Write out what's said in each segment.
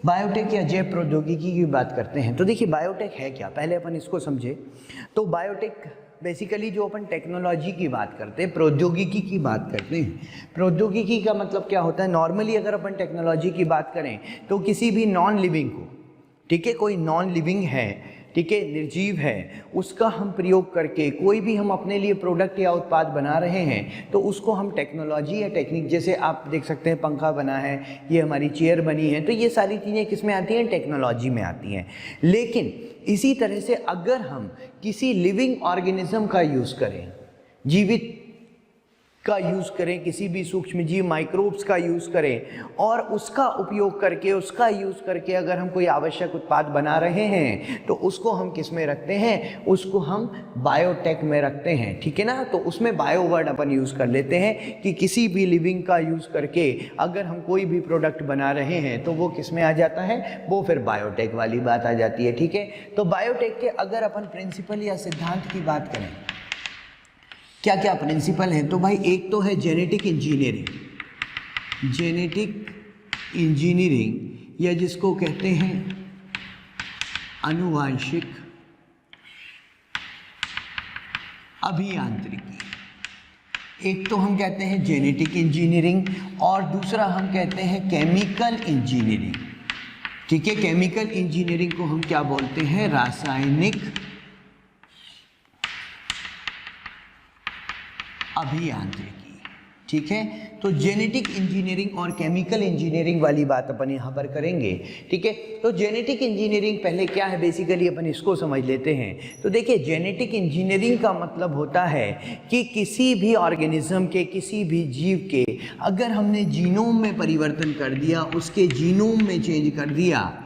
Biotech या जैव प्रौद्योगिकी की बात करते हैं तो देखिए बायोटेक है क्या, पहले अपन इसको समझे। तो बायोटेक बेसिकली जो अपन टेक्नोलॉजी की बात करते हैं, प्रौद्योगिकी की बात करते हैं, प्रौद्योगिकी का मतलब क्या होता है। नॉर्मली अगर अपन टेक्नोलॉजी की बात करें तो किसी भी नॉन लिविंग को, ठीक है, कोई नॉन लिविंग है, ठीक है, निर्जीव है, उसका हम प्रयोग करके कोई भी हम अपने लिए प्रोडक्ट या उत्पाद बना रहे हैं तो उसको हम टेक्नोलॉजी या टेक्निक, जैसे आप देख सकते हैं पंखा बना है, ये हमारी चेयर बनी है, तो ये सारी चीज़ें किस में आती हैं, टेक्नोलॉजी में आती हैं। लेकिन इसी तरह से अगर हम किसी लिविंग ऑर्गेनिज्म का यूज़ करें, जीवित का यूज़ करें, किसी भी सूक्ष्मजीव माइक्रोब्स का यूज़ करें और उसका उपयोग करके, उसका यूज़ करके अगर हम कोई आवश्यक उत्पाद बना रहे हैं तो उसको हम किस में रखते हैं, उसको हम बायोटेक में रखते हैं, ठीक है ना। तो उसमें बायो वर्ड अपन यूज़ कर लेते हैं कि किसी भी लिविंग का यूज़ करके अगर हम कोई भी प्रोडक्ट बना रहे हैं तो वो किस में आ जाता है, वो फिर बायोटेक वाली बात आ जाती है, ठीक है। तो बायोटेक के अगर अपन प्रिंसिपल या सिद्धांत की बात करें, क्या क्या प्रिंसिपल हैं, तो भाई एक तो है जेनेटिक इंजीनियरिंग, जेनेटिक इंजीनियरिंग या जिसको कहते हैं आनुवांशिक अभियांत्रिकी। एक तो हम कहते हैं जेनेटिक इंजीनियरिंग और दूसरा हम कहते हैं केमिकल इंजीनियरिंग, ठीक है। केमिकल इंजीनियरिंग को हम क्या बोलते हैं, रासायनिक अभियांत्रिकी, ठीक है। तो जेनेटिक इंजीनियरिंग और केमिकल इंजीनियरिंग वाली बात अपन यहाँ पर करेंगे, ठीक है। तो जेनेटिक इंजीनियरिंग पहले क्या है, बेसिकली अपन इसको समझ लेते हैं। तो देखिए जेनेटिक इंजीनियरिंग का मतलब होता है कि किसी भी ऑर्गेनिज्म के, किसी भी जीव के अगर हमने जीनोम में परिवर्तन कर दिया, उसके जीनोम में चेंज कर दिया,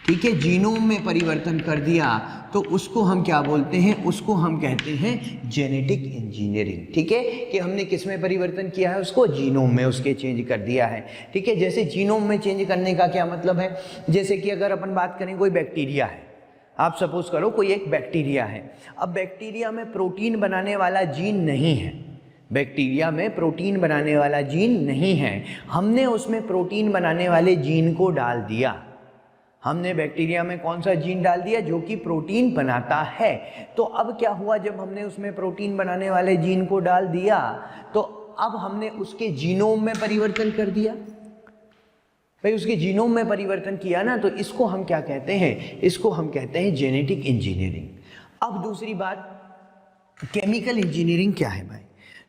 ठीक है, जीनोम में परिवर्तन कर दिया, तो उसको हम क्या बोलते हैं, उसको हम कहते हैं जेनेटिक इंजीनियरिंग, ठीक है। कि हमने किस में परिवर्तन किया है, उसको जीनोम में उसके चेंज कर दिया है, ठीक है। जैसे जीनोम में चेंज करने का क्या मतलब है, जैसे कि अगर अपन बात करें कोई बैक्टीरिया है, आप सपोज करो कोई एक बैक्टीरिया है, अब बैक्टीरिया में प्रोटीन बनाने वाला जीन नहीं है, बैक्टीरिया में प्रोटीन बनाने वाला जीन नहीं है, हमने उसमें प्रोटीन बनाने वाले जीन को डाल दिया। हमने बैक्टीरिया में कौन सा जीन डाल दिया, जो कि प्रोटीन बनाता है। तो अब क्या हुआ, जब हमने उसमें प्रोटीन बनाने वाले जीन को डाल दिया तो अब हमने उसके जीनोम में परिवर्तन कर दिया। भाई उसके जीनोम में परिवर्तन किया ना, तो इसको हम क्या कहते हैं, इसको हम कहते हैं जेनेटिक इंजीनियरिंग। अब दूसरी बात, केमिकल इंजीनियरिंग क्या है भाई।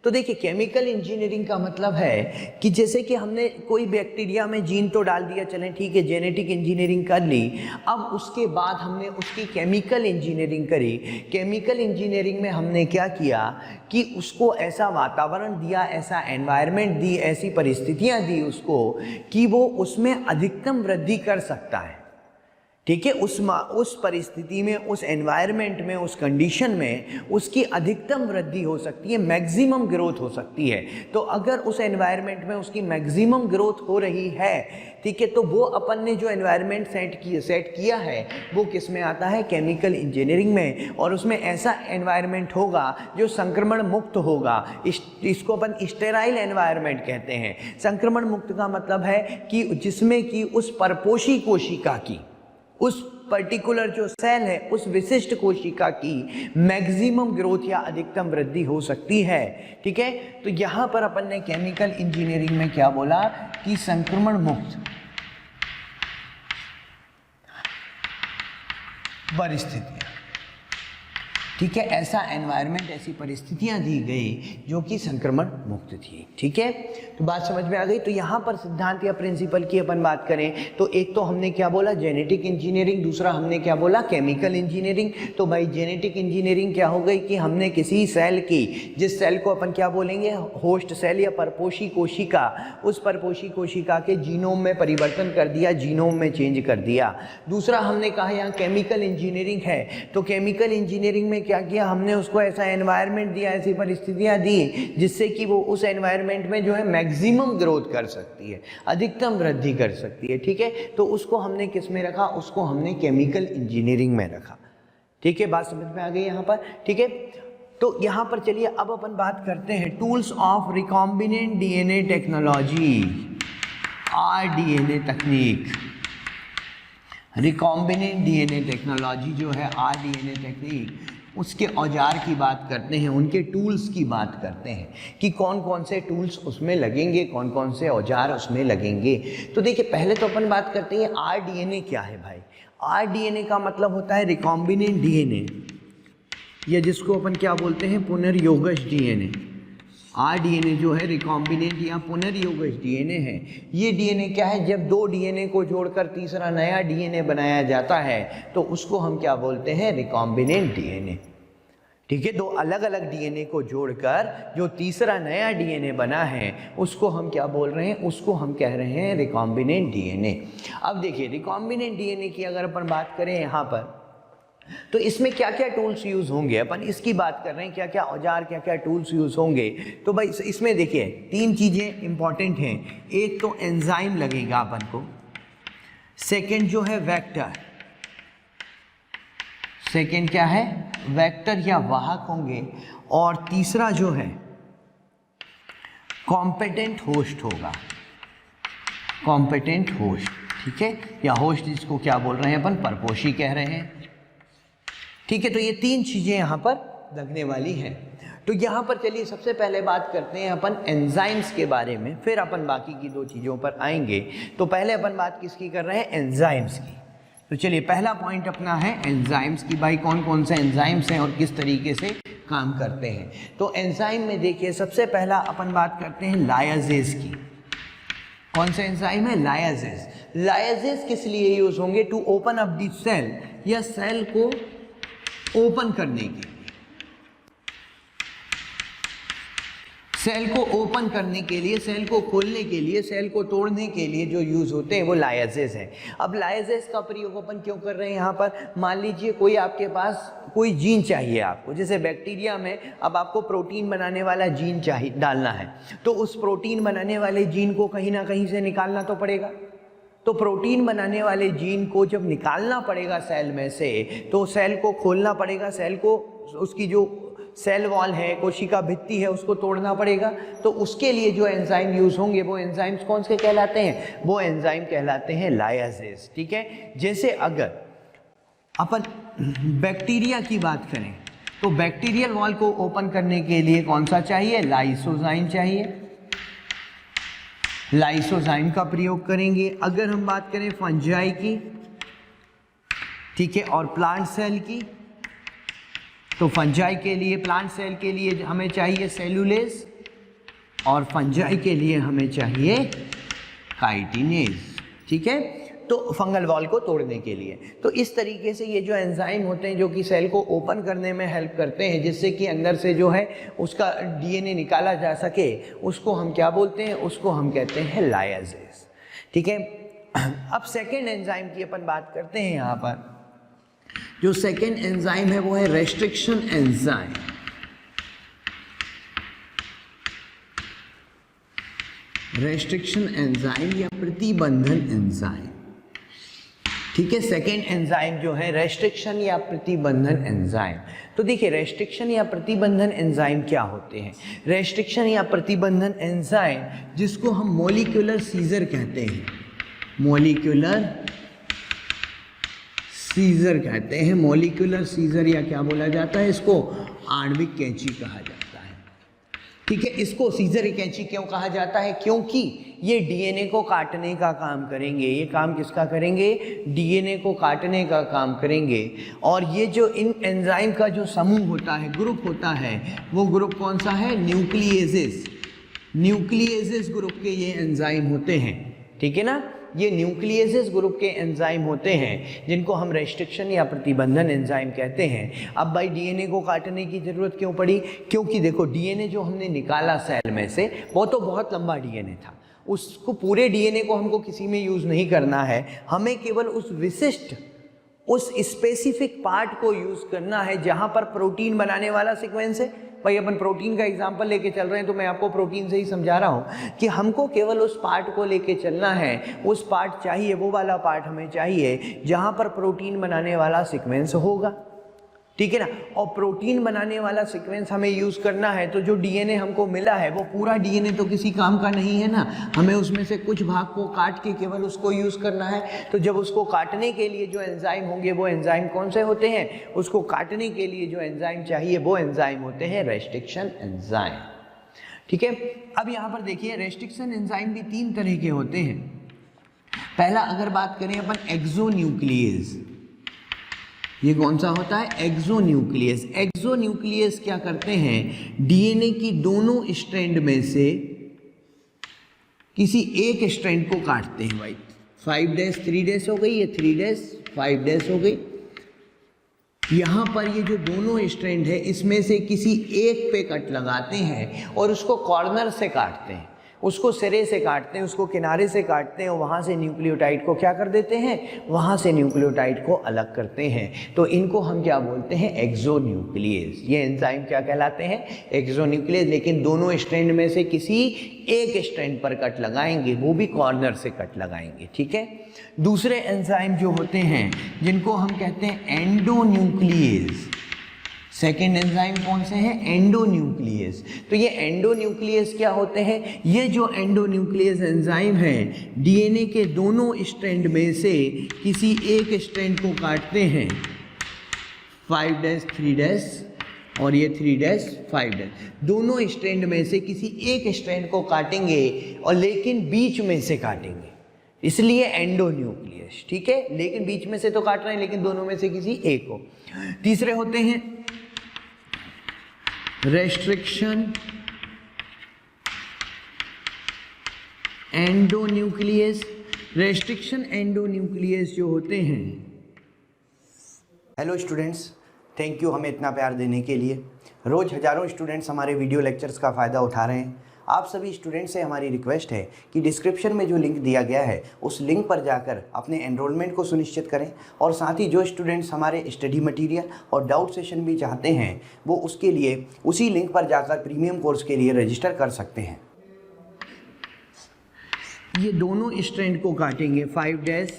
तो देखिए केमिकल इंजीनियरिंग का मतलब है कि जैसे कि हमने कोई बैक्टीरिया में जीन तो डाल दिया, चलें ठीक है, जेनेटिक इंजीनियरिंग कर ली, अब उसके बाद हमने उसकी केमिकल इंजीनियरिंग करी। केमिकल इंजीनियरिंग में हमने क्या किया कि उसको ऐसा वातावरण दिया, ऐसा एनवायरनमेंट दी, ऐसी परिस्थितियां दी उसको कि वो उसमें अधिकतम वृद्धि कर सकता है, ठीक है। उस परिस्थिति में, उस एनवायरनमेंट में, उस कंडीशन में उसकी अधिकतम वृद्धि हो सकती है, मैक्सिमम ग्रोथ हो सकती है। तो अगर उस एनवायरनमेंट में उसकी मैक्सिमम ग्रोथ हो रही है, ठीक है, तो वो अपन ने जो एनवायरनमेंट सेट किया है वो किस में आता है, केमिकल इंजीनियरिंग में। और उसमें ऐसा एनवायरनमेंट होगा जो संक्रमण मुक्त होगा, इसको अपन स्टेराइल एनवायरनमेंट कहते हैं। संक्रमण मुक्त का मतलब है कि जिसमें कि उस परपोषी कोशिका की, उस पर्टिकुलर जो सेल है, उस विशिष्ट कोशिका की मैक्सिमम ग्रोथ या अधिकतम वृद्धि हो सकती है, ठीक है। तो यहां पर अपन ने केमिकल इंजीनियरिंग में क्या बोला कि संक्रमण मुक्त परिस्थितियां, ठीक है, ऐसा एनवायरनमेंट, ऐसी परिस्थितियां दी गई जो कि संक्रमण मुक्त थी, ठीक है। तो बात समझ में आ गई। तो यहाँ पर सिद्धांत या प्रिंसिपल की अपन बात करें तो एक तो हमने क्या बोला, जेनेटिक इंजीनियरिंग, दूसरा हमने क्या बोला, केमिकल इंजीनियरिंग। तो भाई जेनेटिक इंजीनियरिंग क्या हो गई कि हमने किसी सेल की, जिस सेल को अपन क्या बोलेंगे, होस्ट सेल या परपोषी कोशिका, उस परपोषी कोशिका के जीनोम में परिवर्तन कर दिया, जीनोम में चेंज कर दिया। दूसरा हमने कहा यहाँ केमिकल इंजीनियरिंग है, तो केमिकल इंजीनियरिंग में क्या किया, हमने उसको ऐसा एनवायरनमेंट दिया, ऐसी परिस्थितियां दी जिससे कि वो उस एनवायरनमेंट में जो है मैक्सिमम ग्रोथ कर सकती है, अधिकतम वृद्धि कर सकती है, ठीक है। तो उसको हमने किस में रखा, उसको हमने केमिकल इंजीनियरिंग में रखा, ठीक है। बात समझ में आ गई यहाँ पर, ठीक है। तो यहाँ पर चलिए अब अपन बात करते हैं tools of recombinant DNA technology, rDNA तकनीक। रिकॉम्बिनेंट डीएनए टेक्नोलॉजी जो है, आरडीएनए तकनीक, उसके औजार की बात करते हैं, उनके टूल्स की बात करते हैं कि कौन कौन से टूल्स उसमें लगेंगे, कौन कौन से औजार उसमें लगेंगे। तो देखिए पहले तो अपन बात करते हैं आरडीएनए क्या है भाई। आरडीएनए का मतलब होता है रिकॉम्बिनेंट डीएनए, या जिसको अपन क्या बोलते हैं, पुनर्योगज डीएनए। आरडीएनए जो है रिकॉम्बिनेंट या पुनर्योगज डीएनए है। ये डीएनए क्या है, जब दो डीएनए को जोड़कर तीसरा नया डीएनए बनाया जाता है तो उसको हम क्या बोलते हैं, रिकॉम्बिनेंट डीएनए। ठीक है, दो अलग अलग डीएनए को जोड़कर जो तीसरा नया डीएनए बना है उसको हम क्या बोल रहे हैं, उसको हम कह रहे हैं रिकॉम्बिनेंट डीएनए। अब देखिए रिकॉम्बिनेंट डीएनए की अगर अपन बात करें यहाँ पर, तो इसमें क्या क्या टूल्स यूज़ होंगे, अपन इसकी बात कर रहे हैं, क्या क्या औजार, क्या क्या टूल्स यूज़ होंगे। तो भाई इसमें देखिए तीन चीज़ें इंपॉर्टेंट हैं। एक तो एंजाइम लगेगा अपन को, सेकंड जो है वेक्टर, सेकंड क्या है, वेक्टर या वाहक होंगे, और तीसरा जो है कॉम्पिटेंट होस्ट होगा, कॉम्पिटेंट होस्ट। ठीक है, या होस्ट जिसको क्या बोल रहे हैं अपन, परपोषी कह रहे हैं। ठीक है, तो ये तीन चीज़ें यहाँ पर लगने वाली हैं। तो यहाँ पर चलिए सबसे पहले बात करते हैं अपन एंजाइम्स के बारे में, फिर अपन बाकी की दो चीज़ों पर आएंगे। तो पहले अपन बात किसकी कर रहे हैं, एंजाइम्स की। तो चलिए पहला पॉइंट अपना है एंजाइम्स की, भाई कौन कौन से एंजाइम्स हैं और किस तरीके से काम करते हैं। तो एंजाइम में देखिए सबसे पहला अपन बात करते हैं लायाजेज की। कौन सा एंजाइम है, लायाजेज। लायाजेज किस लिए यूज होंगे, to open up the cell, या सेल को ओपन करने के लिए, सेल को ओपन करने के लिए, सेल को खोलने के लिए, सेल को तोड़ने के लिए जो यूज होते हैं वो लायाजेज है। अब लायाजेज का प्रयोग अपन क्यों कर रहे हैं यहाँ पर, मान लीजिए कोई आपके पास कोई जीन चाहिए आपको, जैसे बैक्टीरिया में अब आपको प्रोटीन बनाने वाला जीन चाहिए डालना है, तो उस प्रोटीन बनाने वाले जीन को कहीं ना कहीं से निकालना तो पड़ेगा। तो प्रोटीन बनाने वाले जीन को जब निकालना पड़ेगा सेल में से, तो सेल को खोलना पड़ेगा, सेल को उसकी जो सेल वॉल है, कोशिका भित्ति है, उसको तोड़ना पड़ेगा। तो उसके लिए जो एंजाइम यूज होंगे वो एंजाइम्स कौन से कहलाते हैं, वो एंजाइम कहलाते हैं लायाजेज। ठीक है, जैसे अगर अपन बैक्टीरिया की बात करें तो बैक्टीरियल वॉल को ओपन करने के लिए कौन सा चाहिए, लाइसोजाइम चाहिए, लाइसोजाइम का प्रयोग करेंगे। अगर हम बात करें फंजाई की, ठीक है, और प्लांट सेल की, तो फंजाई के लिए, प्लांट सेल के लिए हमें चाहिए सेलुलेज, और फंजाई के लिए हमें चाहिए काइटिनेज। ठीक है, तो फंगल वॉल को तोड़ने के लिए। तो इस तरीके से ये जो एंजाइम होते हैं जो कि सेल को ओपन करने में हेल्प करते हैं, जिससे कि अंदर से जो है उसका डीएनए निकाला जा सके, उसको हम क्या बोलते हैं, उसको हम कहते हैं लायाजेज। ठीक है, अब सेकेंड एंजाइम की अपन बात करते हैं। यहाँ पर जो सेकेंड एंजाइम है वो है रेस्ट्रिक्शन एंजाइम। रेस्ट्रिक्शन एंजाइम या प्रतिबंधन एंजाइम। ठीक है, सेकेंड एंजाइम जो है रेस्ट्रिक्शन या प्रतिबंधन एंजाइम। तो देखिए रेस्ट्रिक्शन या प्रतिबंधन एंजाइम क्या होते हैं। रेस्ट्रिक्शन या प्रतिबंधन एंजाइम जिसको हम मॉलिक्यूलर सीजर कहते हैं, मॉलिक्यूलर सीजर कहते हैं, मॉलिक्यूलर सीजर या क्या बोला जाता है, इसको आणविक कैंची कहा जाता है। ठीक है, इसको सीजर कैंची क्यों कहा जाता है, क्योंकि ये डीएनए को काटने का काम करेंगे। ये काम किसका करेंगे, डीएनए को काटने का काम करेंगे। और ये जो इन एंजाइम का जो समूह होता है, ग्रुप होता है, वो ग्रुप कौन सा है, न्यूक्लिएजेस। न्यूक्लिएजेस ग्रुप के ये एंजाइम होते हैं। ठीक है ना, ये न्यूक्लिएजेस ग्रुप के एंजाइम होते हैं जिनको हम रेस्ट्रिक्शन या प्रतिबंधन एंजाइम कहते हैं। अब भाई डीएनए को काटने की ज़रूरत क्यों पड़ी, क्योंकि देखो डीएनए जो हमने निकाला सेल में से वो तो बहुत लंबा डीएनए था, उसको पूरे डीएनए को हमको किसी में यूज़ नहीं करना है, हमें केवल उस विशिष्ट, उस स्पेसिफिक पार्ट को यूज़ करना है जहाँ पर प्रोटीन बनाने वाला सीक्वेंस है। भाई अपन प्रोटीन का एग्जांपल लेके चल रहे हैं तो मैं आपको प्रोटीन से ही समझा रहा हूँ कि हमको केवल उस पार्ट को लेके चलना है, उस पार्ट चाहिए, वो वाला पार्ट हमें चाहिए जहाँ पर प्रोटीन बनाने वाला सीक्वेंस होगा। ठीक है ना। और प्रोटीन बनाने वाला सीक्वेंस हमें यूज़ करना है, तो जो डीएनए हमको मिला है वो पूरा डीएनए तो किसी काम का नहीं है ना, हमें उसमें से कुछ भाग को काट के केवल उसको यूज़ करना है। तो जब उसको काटने के लिए जो एंजाइम होंगे वो एंजाइम कौन से होते हैं, उसको काटने के लिए जो एंजाइम चाहिए वो एंजाइम होते हैं रेस्ट्रिक्शन एंजाइम। ठीक है, अब यहाँ पर देखिए रेस्ट्रिक्शन एंजाइम भी 3 तरह के होते हैं। पहला अगर बात करें अपन एक्सोन्यूक्लियस, ये कौन सा होता है, एक्सोन्यूक्लियस। एक्सोन्यूक्लियस क्या करते हैं, डीएनए की दोनों स्ट्रैंड में से किसी एक स्ट्रैंड को काटते हैं। भाई 5' 3' हो गई, ये 3' 5' हो गई। यहाँ पर ये जो दोनों स्ट्रैंड है इसमें से किसी एक पे कट लगाते हैं और उसको कॉर्नर से काटते हैं, उसको सिरे से काटते हैं, उसको किनारे से काटते हैं और वहाँ से न्यूक्लियोटाइड को क्या कर देते हैं, वहाँ से न्यूक्लियोटाइड को अलग करते हैं। तो इनको हम क्या बोलते हैं, एक्सोन्यूक्लियस। ये एंजाइम क्या कहलाते हैं, एक्सोन्यूक्लियस। लेकिन दोनों स्ट्रैंड में से किसी एक स्ट्रैंड पर कट लगाएंगे, वो भी कॉर्नर से कट लगाएंगे। ठीक है, दूसरे एंजाइम जो होते हैं जिनको हम कहते हैं एंडोन्यूक्लियस। सेकेंड एंजाइम कौन से हैं, एंडोन्यूक्लियस। तो ये एंडोन्यूक्लियस क्या होते हैं, ये जो एंडोन्यूक्लियस एंजाइम है डीएनए के दोनों स्ट्रैंड में से किसी एक स्ट्रैंड को काटते हैं, 5' 3' और ये 3' 5'। दोनों स्ट्रैंड में से किसी एक स्ट्रैंड को काटेंगे और लेकिन बीच में से काटेंगे, इसलिए एंडोन्यूक्लियस। ठीक है, लेकिन बीच में से तो काट रहे हैं, लेकिन दोनों में से किसी एक को। तीसरे होते हैं रेस्ट्रिक्शन एंडोन्यूक्लियस। रेस्ट्रिक्शन एंडोन्यूक्लियस जो होते हैं। हेलो स्टूडेंट्स, थैंक यू हमें इतना प्यार देने के लिए। रोज़ हज़ारों स्टूडेंट्स हमारे वीडियो लेक्चर्स का फ़ायदा उठा रहे हैं। आप सभी स्टूडेंट से हमारी रिक्वेस्ट है कि डिस्क्रिप्शन में जो लिंक दिया गया है उस लिंक पर जाकर अपने एनरोलमेंट को सुनिश्चित करें, और साथ ही जो स्टूडेंट्स हमारे स्टडी मटेरियल और डाउट सेशन भी चाहते हैं वो उसके लिए उसी लिंक पर जाकर प्रीमियम कोर्स के लिए रजिस्टर कर सकते हैं। ये दोनों स्ट्रैंड को काटेंगे, 5'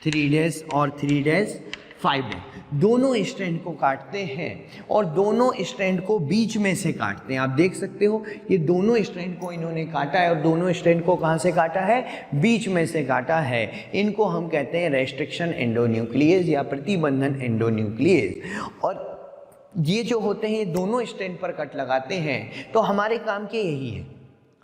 3' और 3' 5'। दोनों स्ट्रैंड को काटते हैं और दोनों स्ट्रैंड को बीच में से काटते हैं। आप देख सकते हो ये दोनों स्ट्रैंड को इन्होंने काटा है और दोनों स्ट्रैंड को कहाँ से काटा है, बीच में से काटा है। इनको हम कहते हैं रेस्ट्रिक्शन एंडोन्यूक्लियस या प्रतिबंधन एंडोन्यूक्लियस। और ये जो होते हैं ये दोनों स्ट्रैंड पर कट लगाते हैं। तो हमारे काम के यही है,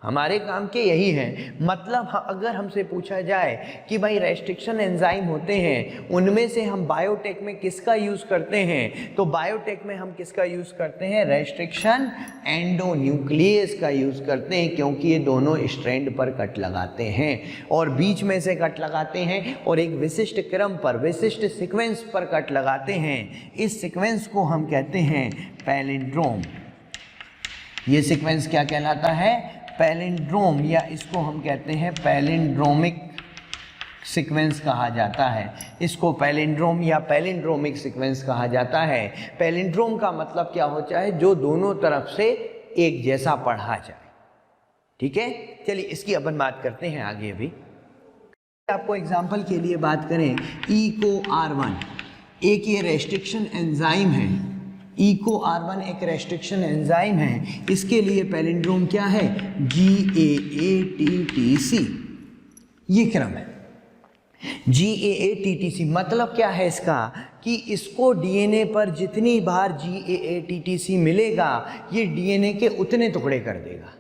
हमारे काम के यही है। मतलब अगर हमसे पूछा जाए कि भाई रेस्ट्रिक्शन एंजाइम होते हैं उनमें से हम बायोटेक में किसका यूज़ करते हैं, तो बायोटेक में हम किसका यूज़ करते हैं, रेस्ट्रिक्शन एंडोन्यूक्लियस का यूज़ करते हैं, क्योंकि ये दोनों स्ट्रैंड पर कट लगाते हैं और बीच में से कट लगाते हैं और एक विशिष्ट क्रम पर, विशिष्ट सीक्वेंस पर कट लगाते हैं। इस सीक्वेंस को हम कहते हैं पैलिंड्रोम। ये सीक्वेंस क्या कहलाता है, पैलिंड्रोम, या इसको हम कहते हैं पैलिंड्रोमिक सीक्वेंस कहा जाता है। इसको पैलिंड्रोम या पैलिंड्रोमिक सीक्वेंस कहा जाता है। पैलिंड्रोम का मतलब क्या होता है, जो दोनों तरफ से एक जैसा पढ़ा जाए। ठीक है, चलिए इसकी अपन बात करते हैं आगे। अभी आपको एग्जाम्पल के लिए बात करें, EcoR1 एक ये रेस्ट्रिक्शन एंजाइम है। EcoR1 एक रेस्ट्रिक्शन एंजाइम है। इसके लिए पैलिंड्रोम क्या है, GAATTC, ये क्रम है GAATTC। मतलब क्या है इसका, कि इसको डीएनए पर जितनी बार GAATTC मिलेगा ये डीएनए के उतने टुकड़े कर देगा।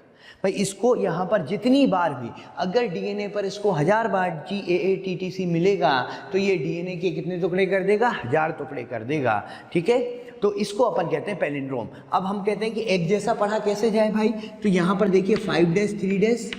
भाई इसको यहाँ पर जितनी बार भी, अगर डीएनए पर इसको 1000 बार GAATTC मिलेगा तो ये डीएनए के कितने टुकड़े कर देगा, 1000 टुकड़े कर देगा। ठीक है, तो इसको अपन कहते हैं पैलिंड्रोम। अब हम कहते हैं कि एक जैसा पढ़ा कैसे जाए भाई, तो यहाँ पर देखिए 5' 3'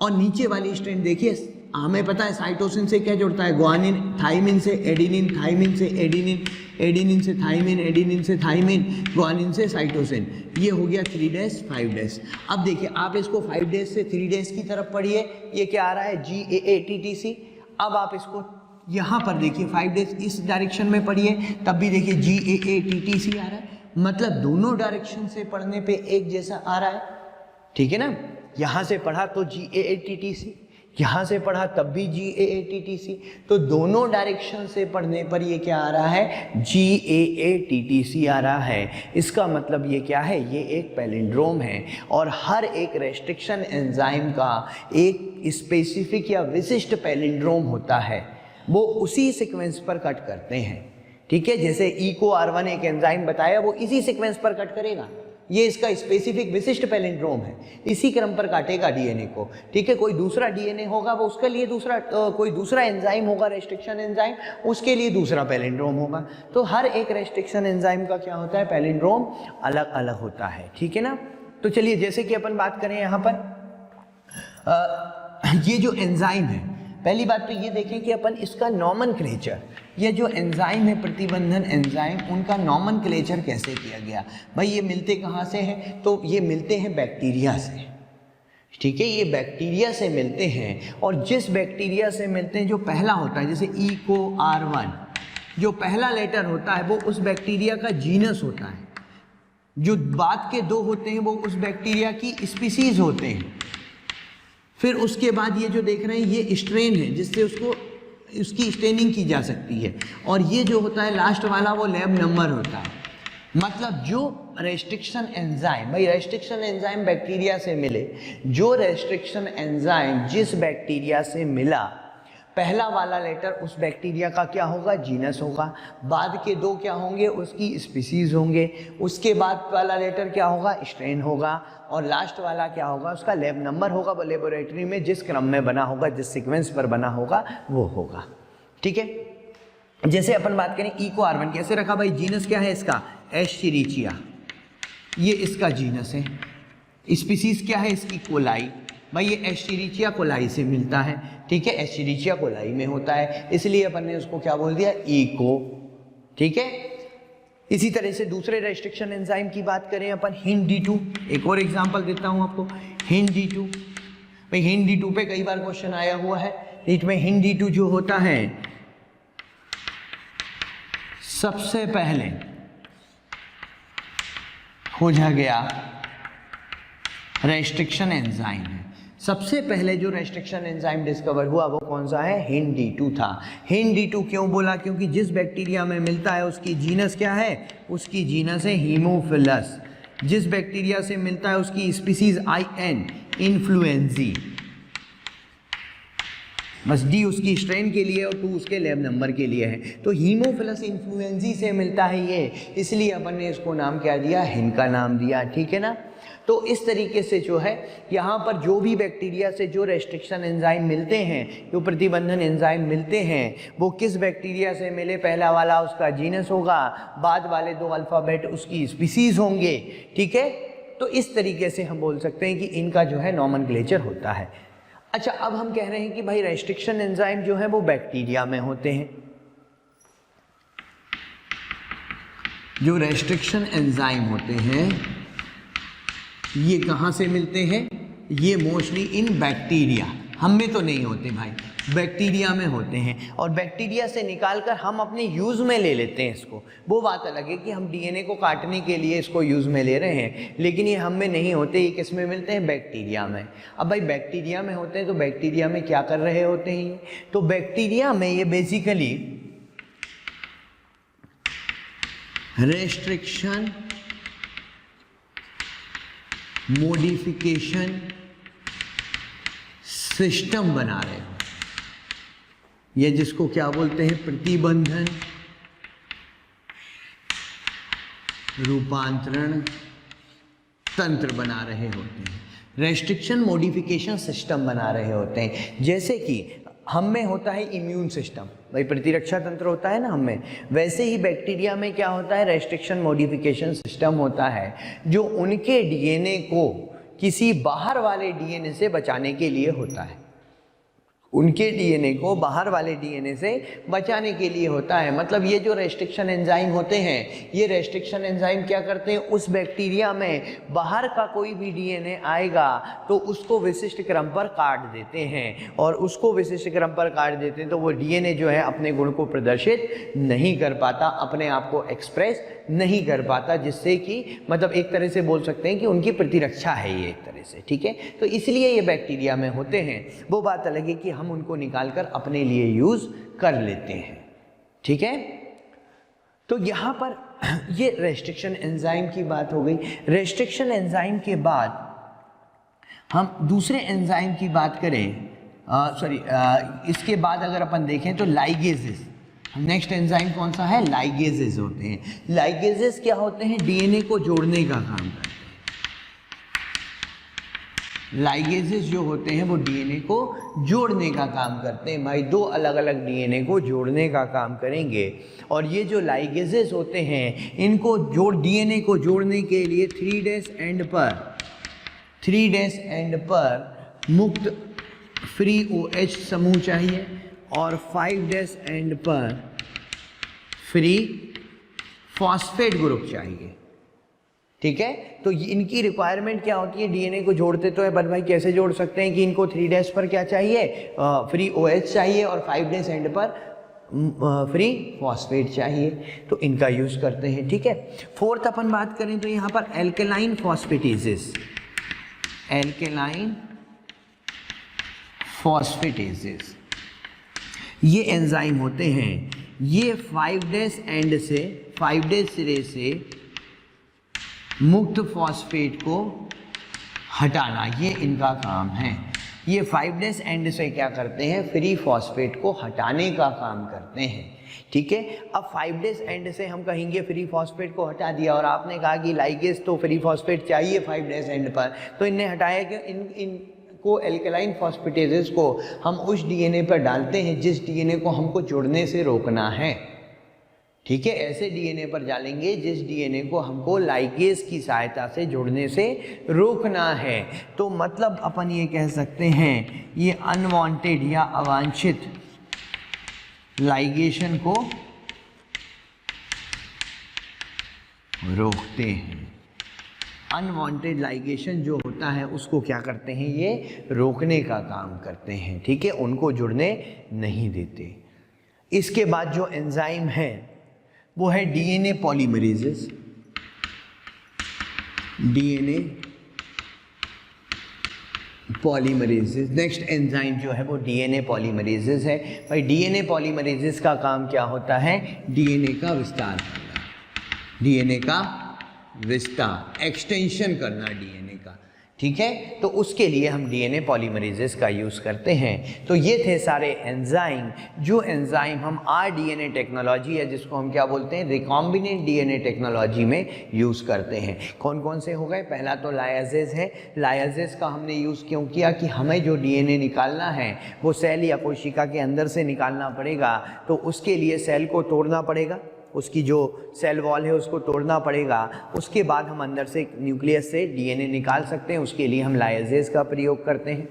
और नीचे वाली स्ट्रैंड देखिए, हमें पता है साइटोसिन से क्या जुड़ता है, ग्वानिन, थाइमिन से एडिनिन, थाइमिन से एडिनिन, एडिनिन से थाइमिन, एडिनिन से थाइमिन, ग्वानिन से साइटोसिन। ये हो गया 3' 5'। अब देखिए आप इसको 5' से 3' की तरफ पढ़िए, ये क्या आ रहा है, GAATTC। अब आप इसको यहाँ पर देखिए 5' इस डायरेक्शन में पढ़िए, तब भी देखिए GAATTC आ रहा है। मतलब दोनों डायरेक्शन से पढ़ने पे एक जैसा आ रहा है। ठीक है ना, यहाँ से पढ़ा तो GAATTC, यहाँ से पढ़ा तब भी GAATTC, तो दोनों डायरेक्शन से पढ़ने पर ये क्या आ रहा है, GAATTC आ रहा है। इसका मतलब ये क्या है, ये एक पैलिंड्रोम है और हर एक रेस्ट्रिक्शन एंजाइम का एक स्पेसिफिक या विशिष्ट पैलिंड्रोम होता है, वो उसी सीक्वेंस पर कट करते हैं। ठीक है, जैसे EcoR1 एक एंजाइम बताया, वो इसी सीक्वेंस पर कट करेगा, ये इसका स्पेसिफिक विशिष्ट पैलिंड्रोम है, इसी क्रम पर काटेगा डीएनए को। ठीक है, कोई दूसरा डीएनए होगा वो उसके लिए दूसरा, कोई दूसरा एंजाइम होगा रेस्ट्रिक्शन एंजाइम, उसके लिए दूसरा पैलिंड्रोम होगा। तो हर एक रेस्ट्रिक्शन एंजाइम का क्या होता है, पैलिंड्रोम अलग अलग होता है। ठीक है ना। तो चलिए जैसे कि अपन बात करें यहाँ पर ये जो एंजाइम है, पहली बात तो ये देखें कि अपन इसका नॉमेनक्लेचर, ये जो एंजाइम है प्रतिबंधन एंजाइम, उनका नॉमेनक्लेचर कैसे किया गया। भाई ये मिलते कहाँ से हैं, तो ये मिलते हैं बैक्टीरिया से। ठीक है, ये बैक्टीरिया से मिलते हैं और जिस बैक्टीरिया से मिलते हैं जो पहला होता है, जैसे EcoR1 जो पहला लेटर होता है वो उस बैक्टीरिया का जीनस होता है, जो बाद के दो होते हैं वो उस बैक्टीरिया की स्पीसीज होते हैं। फिर उसके बाद ये जो देख रहे हैं ये स्ट्रेन है जिससे उसकी स्टेनिंग की जा सकती है, और ये जो होता है लास्ट वाला वो लैब नंबर होता है। मतलब जो रेस्ट्रिक्शन एंजाइम, भाई रेस्ट्रिक्शन एंजाइम बैक्टीरिया से मिले, जो रेस्ट्रिक्शन एंजाइम जिस बैक्टीरिया से मिला, पहला वाला लेटर उस बैक्टीरिया का क्या होगा, जीनस होगा, बाद के दो क्या होंगे, उसकी स्पीसीज होंगे, उसके बाद वाला लेटर क्या होगा, स्ट्रेन होगा, और लास्ट वाला क्या होगा, उसका लैब नंबर होगा, वो लेबोरेटरी में जिस क्रम में बना होगा, जिस सीक्वेंस पर बना होगा वो होगा। ठीक है, जैसे अपन बात करें EcoR1 कैसे रखा, भाई जीनस क्या है इसका, एस्चेरिचिया, ये इसका जीनस है। स्पीसीज क्या है इसकी, कोलाई, भाई ये एस्चेरिचिया कोलाई से मिलता है। ठीक है, एस्चेरिचिया कोलाई में होता है, इसलिए अपन ने उसको क्या बोल दिया, ईको। ठीक है, इसी तरह से दूसरे रेस्ट्रिक्शन एंजाइम की बात करें अपन, HindD2, एक और एग्जांपल देता हूं आपको, HindD2। भाई HindD2 पे कई बार क्वेश्चन आया हुआ है, इसमें HindD2 जो होता है सबसे पहले खोजा गया रेस्ट्रिक्शन एंजाइम है। सबसे पहले जो रेस्ट्रिक्शन एंजाइम डिस्कवर हुआ वो कौन सा है, HindD2 था। HindD2 क्यों बोला, क्योंकि जिस बैक्टीरिया में मिलता है उसकी जीनस क्या है, उसकी जीनस है हीमोफिलस। जिस बैक्टीरिया से मिलता है उसकी स्पीसीज IN, इन्फ्लुएंजी, बस D उसकी स्ट्रेन के लिए और 2 उसके लैब नंबर के लिए है। तो हीमोफिलस इन्फ्लुएंजी से मिलता है ये, इसलिए अपन ने इसको नाम क्या दिया, हिन का नाम दिया। ठीक है ना। तो इस तरीके से जो है यहाँ पर जो भी बैक्टीरिया से जो रेस्ट्रिक्शन एंजाइम मिलते हैं, जो प्रतिबंधन एंजाइम मिलते हैं, वो किस बैक्टीरिया से मिले, पहला वाला उसका जीनस होगा, बाद वाले 2 अल्फ़ाबेट उसकी स्पीसीज होंगे। ठीक है, तो इस तरीके से हम बोल सकते हैं कि इनका जो है नॉमेनक्लेचर होता है। अच्छा, अब हम कह रहे हैं कि भाई रेस्ट्रिक्शन एंजाइम जो है वो बैक्टीरिया में होते हैं। जो रेस्ट्रिक्शन एंजाइम होते हैं ये कहाँ से मिलते हैं, ये मोस्टली इन बैक्टीरिया, हम में तो नहीं होते भाई, बैक्टीरिया में होते हैं, और बैक्टीरिया से निकालकर हम अपने यूज़ में ले लेते हैं इसको। वो बात अलग है कि हम DNA को काटने के लिए इसको यूज़ में ले रहे हैं, लेकिन ये हम में नहीं होते, ये किस में मिलते हैं, बैक्टीरिया में। अब भाई बैक्टीरिया में होते हैं तो बैक्टीरिया में क्या कर रहे होते हैं ये, तो बैक्टीरिया में ये बेसिकली रेस्ट्रिक्शन मॉडिफिकेशन सिस्टम बना रहे हो, ये जिसको क्या बोलते हैं, प्रतिबंधन रूपांतरण तंत्र बना रहे होते हैं, रेस्ट्रिक्शन मॉडिफिकेशन सिस्टम बना रहे होते हैं। जैसे कि हम में होता है इम्यून सिस्टम, भाई प्रतिरक्षा तंत्र होता है ना हम में, वैसे ही बैक्टीरिया में क्या होता है, रेस्ट्रिक्शन मॉडिफिकेशन सिस्टम होता है, जो उनके डीएनए को किसी बाहर वाले डीएनए से बचाने के लिए होता है, उनके डीएनए को बाहर वाले डीएनए से बचाने के लिए होता है। मतलब ये जो रेस्ट्रिक्शन एंजाइम होते हैं, ये रेस्ट्रिक्शन एंजाइम क्या करते हैं, उस बैक्टीरिया में बाहर का कोई भी डीएनए आएगा तो उसको विशिष्ट क्रम पर काट देते हैं, और उसको विशिष्ट क्रम पर काट देते हैं तो वो डीएनए जो है अपने गुण को प्रदर्शित नहीं कर पाता, अपने आप को एक्सप्रेस नहीं कर पाता, जिससे कि मतलब एक तरह से बोल सकते हैं कि उनकी प्रतिरक्षा है ये एक तरह से, ठीक है। तो इसलिए ये बैक्टीरिया में होते हैं। वो बात अलग है कि हम उनको निकाल कर अपने लिए यूज़ कर लेते हैं, ठीक है। तो यहाँ पर ये रेस्ट्रिक्शन एंजाइम की बात हो गई। रेस्ट्रिक्शन एंजाइम के बाद हम दूसरे एंजाइम की बात करें, इसके बाद अगर अपन देखें तो लाइगेजेस। नेक्स्ट एंजाइम कौन सा है? लाइगेजेस होते हैं। लाइगेजेस क्या होते हैं? डीएनए को जोड़ने का काम करते हैं। लाइगेजेस जो होते हैं वो डीएनए को जोड़ने का काम करते हैं। भाई दो अलग अलग डीएनए को जोड़ने का काम करेंगे। और ये जो लाइगेजेस होते हैं इनको डीएनए को जोड़ने के लिए 3' एंड पर मुक्त फ्री OH समूह चाहिए और 5' एंड पर फ्री फॉस्फेट ग्रुप चाहिए, ठीक है। तो इनकी रिक्वायरमेंट क्या होती है? डीएनए को जोड़ते तो है, पर भाई कैसे जोड़ सकते हैं कि इनको 3' पर क्या चाहिए? फ्री OH चाहिए और 5' एंड पर फ्री फॉस्फेट चाहिए, तो इनका यूज़ करते हैं, ठीक है। फोर्थ अपन बात करें तो यहाँ पर एल्केलाइन फॉस्फेटेजेस। ये एंजाइम होते हैं, ये 5' एंड से 5' सिरे से मुक्त फॉस्फेट को हटाना, ये इनका काम है। ये 5' एंड से क्या करते हैं? फ्री फॉस्फेट को हटाने का काम करते हैं, ठीक है। अब 5' एंड से हम कहेंगे फ्री फॉस्फेट को हटा दिया, और आपने कहा कि लाइगेज तो फ्री फॉस्फेट चाहिए 5' एंड पर, तो इनने हटाया कि इनको एल्केलाइन फॉस्फेटेजेस को हम उस डीएनए पर डालते हैं जिस डीएनए को हमको जुड़ने से रोकना है, ठीक है। ऐसे डीएनए पर डालेंगे जिस डीएनए को हमको लाइगेज की सहायता से जुड़ने से रोकना है। तो मतलब अपन ये कह सकते हैं ये अनवांटेड या अवांछित लाइगेशन को रोकते हैं। अनवांटेड लाइगेशन जो होता है उसको क्या करते हैं? ये रोकने का काम करते हैं, ठीक है, उनको जुड़ने नहीं देते। इसके बाद जो एंजाइम है वो है डीएनए पॉलीमरेजेस। नेक्स्ट एंजाइम जो है वो डीएनए पॉलीमरेजेस है। भाई डीएनए पॉलीमरेजेस का काम क्या होता है? डीएनए का विस्तार करना, एक्सटेंशन करना डीएनए का, ठीक है। तो उसके लिए हम डीएनए पॉलीमरेजेस का यूज़ करते हैं। तो ये थे सारे एंजाइम, जो एंजाइम हम आरडीएनए टेक्नोलॉजी है जिसको हम क्या बोलते हैं? रिकॉम्बिनेंट डीएनए टेक्नोलॉजी में यूज़ करते हैं। कौन कौन से हो गए? पहला तो लाइगेज है। लाइगेज का हमने यूज़ क्यों किया? कि हमें जो डीएनए निकालना है वो सेल या कोशिका के अंदर से निकालना पड़ेगा, तो उसके लिए सेल को तोड़ना पड़ेगा, उसकी जो सेल वॉल है उसको तोड़ना पड़ेगा। उसके बाद हम अंदर से न्यूक्लियस से डीएनए निकाल सकते हैं, उसके लिए हम लाइगेज का प्रयोग करते हैं,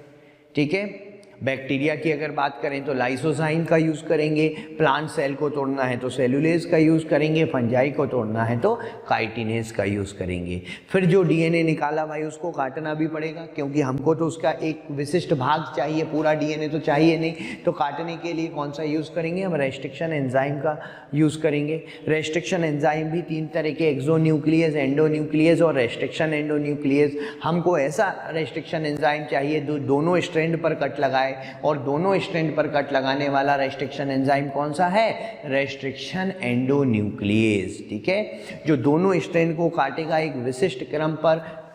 ठीक है। बैक्टीरिया की अगर बात करें तो लाइसोजाइम का यूज़ करेंगे, प्लांट सेल को तोड़ना है तो सेलुलेज का यूज़ करेंगे, फंजाई को तोड़ना है तो काइटिनेज का यूज़ करेंगे। फिर जो डीएनए निकाला भाई उसको काटना भी पड़ेगा, क्योंकि हमको तो उसका एक विशिष्ट भाग चाहिए, पूरा डीएनए तो चाहिए नहीं। तो काटने के लिए कौन सा यूज़ करेंगे? हम रेस्ट्रिक्शन एंजाइम का यूज़ करेंगे। रेस्ट्रिक्शन एंजाइम भी 3 तरह के, एक्सोन्यूक्लियस, एंडोन्यूक्लियस और रेस्ट्रिक्शन एंडोन्यूक्लियस। हमको ऐसा रेस्ट्रिक्शन एंजाइम चाहिए दोनों स्ट्रैंड पर कट लगाए, और दोनों स्ट्रैंड पर कट लगाने वाला रेस्ट्रिक्शन एंजाइम कौन सा है? रेस्ट्रिक्शन एंडोन्यूक्लियस, ठीक है। जो दोनों स्ट्रैंड को काटेगा एक विशिष्ट क्रम पर,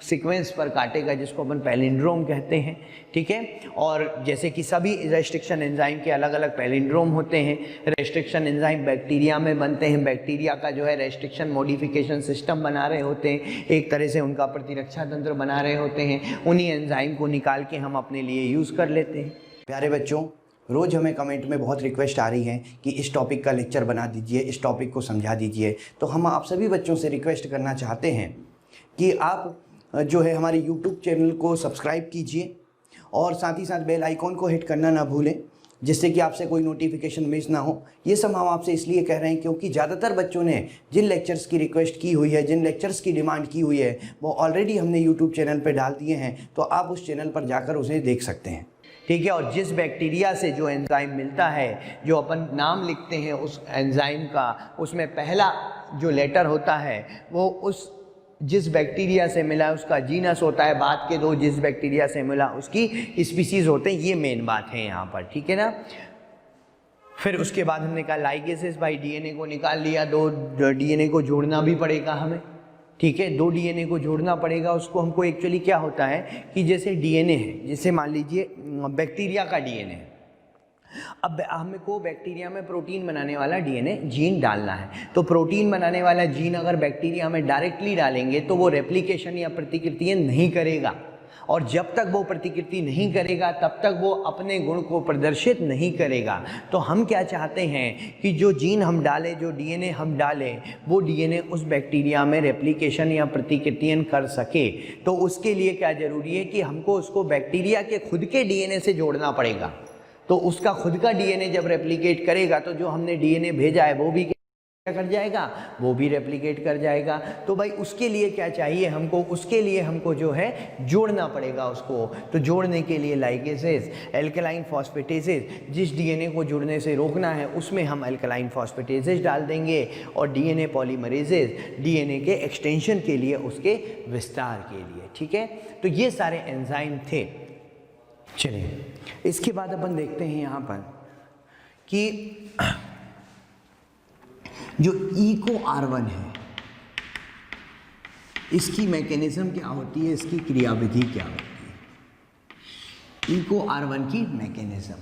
सीक्वेंस पर काटेगा, जिसको अपन पैलिंड्रोम कहते हैं, ठीक है। और जैसे कि सभी रेस्ट्रिक्शन एंजाइम के अलग अलग पैलिंड्रोम होते हैं। रेस्ट्रिक्शन एंजाइम बैक्टीरिया में बनते हैं, बैक्टीरिया का जो है रेस्ट्रिक्शन मॉडिफिकेशन सिस्टम बना रहे होते हैं, एक तरह से उनका प्रतिरक्षा तंत्र बना रहे होते हैं। उन्हीं एंजाइम को निकाल के हम अपने लिए यूज़ कर लेते हैं। प्यारे बच्चों, रोज़ हमें कमेंट में बहुत रिक्वेस्ट आ रही है कि इस टॉपिक का लेक्चर बना दीजिए, इस टॉपिक को समझा दीजिए। तो हम आप सभी बच्चों से रिक्वेस्ट करना चाहते हैं कि आप जो है हमारे YouTube चैनल को सब्सक्राइब कीजिए और साथ ही साथ बेल आइकॉन को हिट करना ना भूलें, जिससे कि आपसे कोई नोटिफिकेशन मिस ना हो। ये सब हम आपसे इसलिए कह रहे हैं क्योंकि ज़्यादातर बच्चों ने जिन लेक्चर्स की रिक्वेस्ट की हुई है, जिन लेक्चर्स की डिमांड की हुई है, वो ऑलरेडी हमने YouTube चैनल पर डाल दिए हैं, तो आप उस चैनल पर जाकर उसे देख सकते हैं, ठीक है। और जिस बैक्टीरिया से जो एंजाइम मिलता है, जो अपन नाम लिखते हैं उस एंजाइम का, उसमें पहला जो लेटर होता है वो उस जिस बैक्टीरिया से मिला उसका जीनस होता है, बाद के दो जिस बैक्टीरिया से मिला उसकी स्पीसीज होते हैं। ये मेन बात है यहाँ पर, ठीक है ना। फिर उसके बाद हमने कहा लाइगेसेस, भाई डीएनए को निकाल लिया, दो डीएनए को जोड़ना भी पड़ेगा हमें, ठीक है। दो डीएनए को जोड़ना पड़ेगा। उसको हमको एक्चुअली क्या होता है कि जैसे डीएनए है, जैसे मान लीजिए बैक्टीरिया का डीएनए है, अब हमको बैक्टीरिया में प्रोटीन बनाने वाला डीएनए जीन डालना है। तो प्रोटीन बनाने वाला जीन अगर बैक्टीरिया में डायरेक्टली डालेंगे तो वो रेप्लिकेशन या प्रतिकृतियाँ नहीं करेगा, और जब तक वो प्रतिकृति नहीं करेगा तब तक वो अपने गुण को प्रदर्शित नहीं करेगा। तो हम क्या चाहते हैं कि जो जीन हम डालें, जो डीएनए हम डालें, वो डीएनए उस बैक्टीरिया में रेप्लिकेशन या प्रतिकृतियाँ कर सके। तो उसके लिए क्या ज़रूरी है कि हमको उसको बैक्टीरिया के खुद के डीएनए से जोड़ना पड़ेगा। तो उसका खुद का डीएनए जब रेप्लिकेट करेगा तो जो हमने डीएनए भेजा है वो भी क्या कर जाएगा, वो भी रेप्लिकेट कर जाएगा। तो भाई उसके लिए क्या चाहिए हमको, उसके लिए हमको जो है जोड़ना पड़ेगा उसको। तो जोड़ने के लिए लाइगेसेस, एल्कलाइन फॉस्फेटेसेस, जिस डीएनए को जुड़ने से रोकना है उसमें हम एल्कलाइन फॉस्फेटेसेस डाल देंगे, और डीएनए पॉलीमरेसेस डीएनए के एक्सटेंशन के लिए, उसके विस्तार के लिए, ठीक है। तो ये सारे एंजाइम थे। चलिए इसके बाद अपन देखते हैं यहाँ पर कि जो इको R1 है, इसकी मैकेनिज्म क्या होती है, इसकी क्रियाविधि क्या होती है। इको R1 की मैकेनिज्म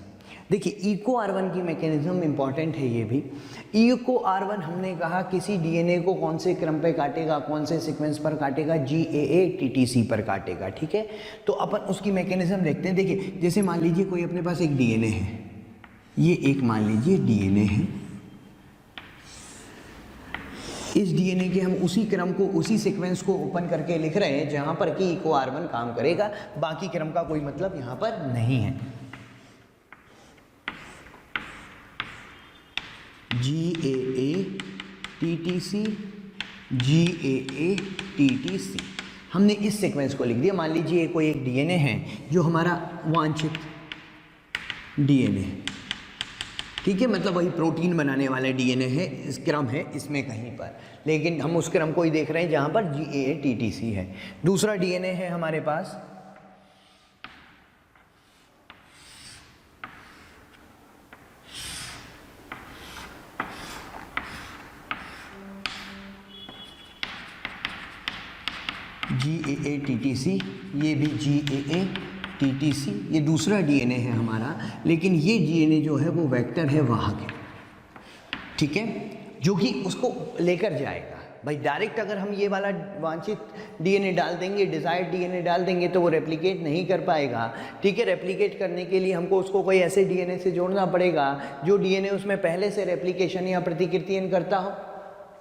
देखिए, इको R1 की मैकेनिज्म इंपॉर्टेंट है ये भी। इको R1 हमने कहा किसी डीएनए को कौन से क्रम पे काटेगा, कौन से सीक्वेंस पर काटेगा, GAA-TTC पर काटेगा, ठीक है। तो अपन उसकी मैकेनिज्म देखते हैं। देखिए जैसे मान लीजिए कोई अपने पास एक डीएनए है, ये एक मान लीजिए डीएनए है, इस डीएनए के हम उसी क्रम को, उसी सीक्वेंस को ओपन करके लिख रहे हैं जहाँ पर कि इको R1 काम करेगा, बाकी क्रम का कोई मतलब यहाँ पर नहीं है। GAA-TTC, GAA-TTC, हमने इस सीक्वेंस को लिख दिया। मान लीजिए कोई एक डीएनए है जो हमारा वांछित डीएनए है, ठीक है, मतलब वही प्रोटीन बनाने वाले डीएनए है, इस क्रम है इसमें कहीं पर, लेकिन हम उस क्रम को ही देख रहे हैं जहाँ पर GAA-TTC है। दूसरा डीएनए है हमारे पास GAA-TTC, ये भी GAA-TTC, ये दूसरा डीएनए है हमारा, लेकिन ये डीएनए जो है वो वेक्टर है, वाहक है, ठीक है, जो कि उसको लेकर जाएगा। भाई डायरेक्ट अगर हम ये वाला वांछित डीएनए डाल देंगे, डिजायर्ड डीएनए डाल देंगे तो वो रेप्लिकेट नहीं कर पाएगा, ठीक है। रेप्लिकेट करने के लिए हमको उसको कोई ऐसे डीएनए से जोड़ना पड़ेगा जो डीएनए उसमें पहले से रेप्लिकेशन या प्रतिकृतियां करता हो,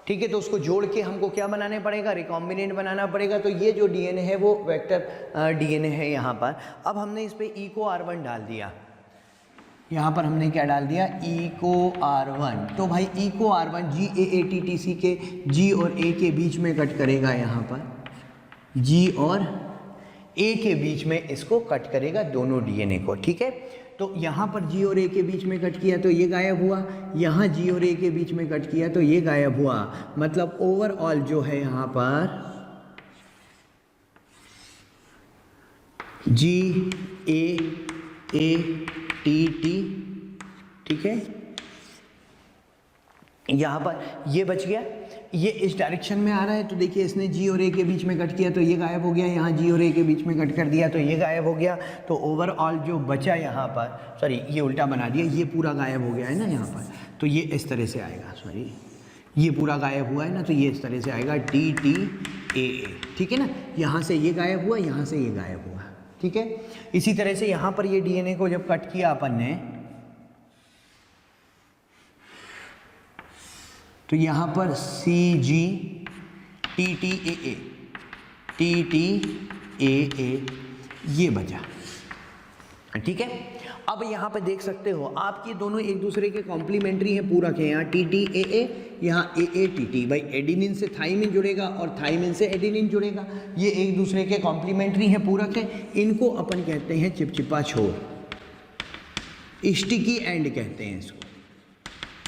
ठीक है। तो उसको जोड़ के हमको क्या बनाने पड़ेगा, रिकॉम्बिनेंट बनाना पड़ेगा। तो ये जो डीएनए है वो वेक्टर डीएनए है यहाँ पर। अब हमने इस पे इको R1 डाल दिया, यहाँ पर हमने क्या डाल दिया, इको R1। तो भाई इको R1 GAA-TTC के G और A के बीच में कट करेगा, यहाँ पर G और A के बीच में इसको कट करेगा, दोनों डीएनए को, ठीक है। तो यहाँ पर G और A के बीच में कट किया तो ये गायब हुआ, यहाँ G और A के बीच में कट किया तो ये गायब हुआ। मतलब ओवरऑल जो है यहाँ पर GAA-TT, ठीक है, यहाँ पर ये बच गया, ये इस डायरेक्शन में आ रहा है। तो देखिए इसने G और A के बीच में कट किया तो ये गायब हो गया, यहाँ G और A के बीच में कट कर दिया तो ये गायब हो गया। तो ओवरऑल जो बचा यहाँ पर, सॉरी ये उल्टा बना दिया, ये पूरा गायब हो गया है ना यहाँ पर, तो ये इस तरह से आएगा, सॉरी ये पूरा गायब हुआ है ना, तो ये इस तरह से आएगा TTAA, ठीक है ना। यहाँ से ये गायब हुआ, यहाँ से ये गायब हुआ, ठीक है। इसी तरह से यहाँ पर ये डीएनए को जब कट किया अपन ने, तो यहाँ पर TTAA ये बचा, ठीक है। अब यहाँ पे देख सकते हो आपके दोनों एक दूसरे के कॉम्प्लीमेंट्री हैं, पूरक है। यहाँ TTAA, यहाँ AATT, भाई एडिनिन से थाइमिन जुड़ेगा और थाइमिन से एडिनिन जुड़ेगा, ये एक दूसरे के कॉम्प्लीमेंट्री हैं, पूरक है। इनको अपन कहते हैं चिपचिपा छोर, स्टिकी एंड कहते हैं इसको,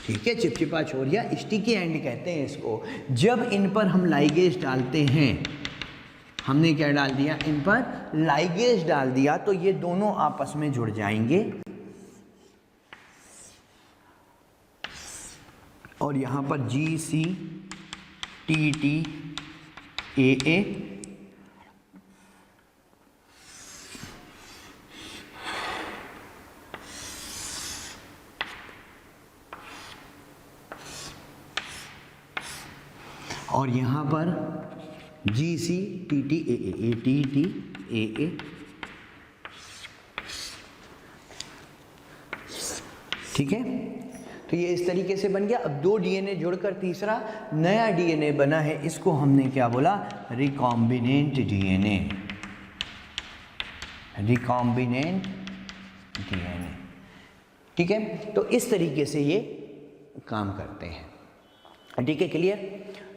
ठीक है, चिपचिपा छोर या स्टिकी एंड कहते हैं इसको। जब इन पर हम लाइगेज डालते हैं, हमने क्या डाल दिया, इन पर लाइगेज डाल दिया, तो ये दोनों आपस में जुड़ जाएंगे और यहां पर GCTTAA और यहाँ पर GCTTAA ठीक है। तो ये इस तरीके से बन गया। अब 2 डीएनए जुड़कर तीसरा नया डीएनए बना है, इसको हमने क्या बोला, रिकॉम्बिनेंट डीएनए, रिकॉम्बिनेंट डीएनए, ठीक है। तो इस तरीके से ये काम करते हैं, ठीक है, क्लियर।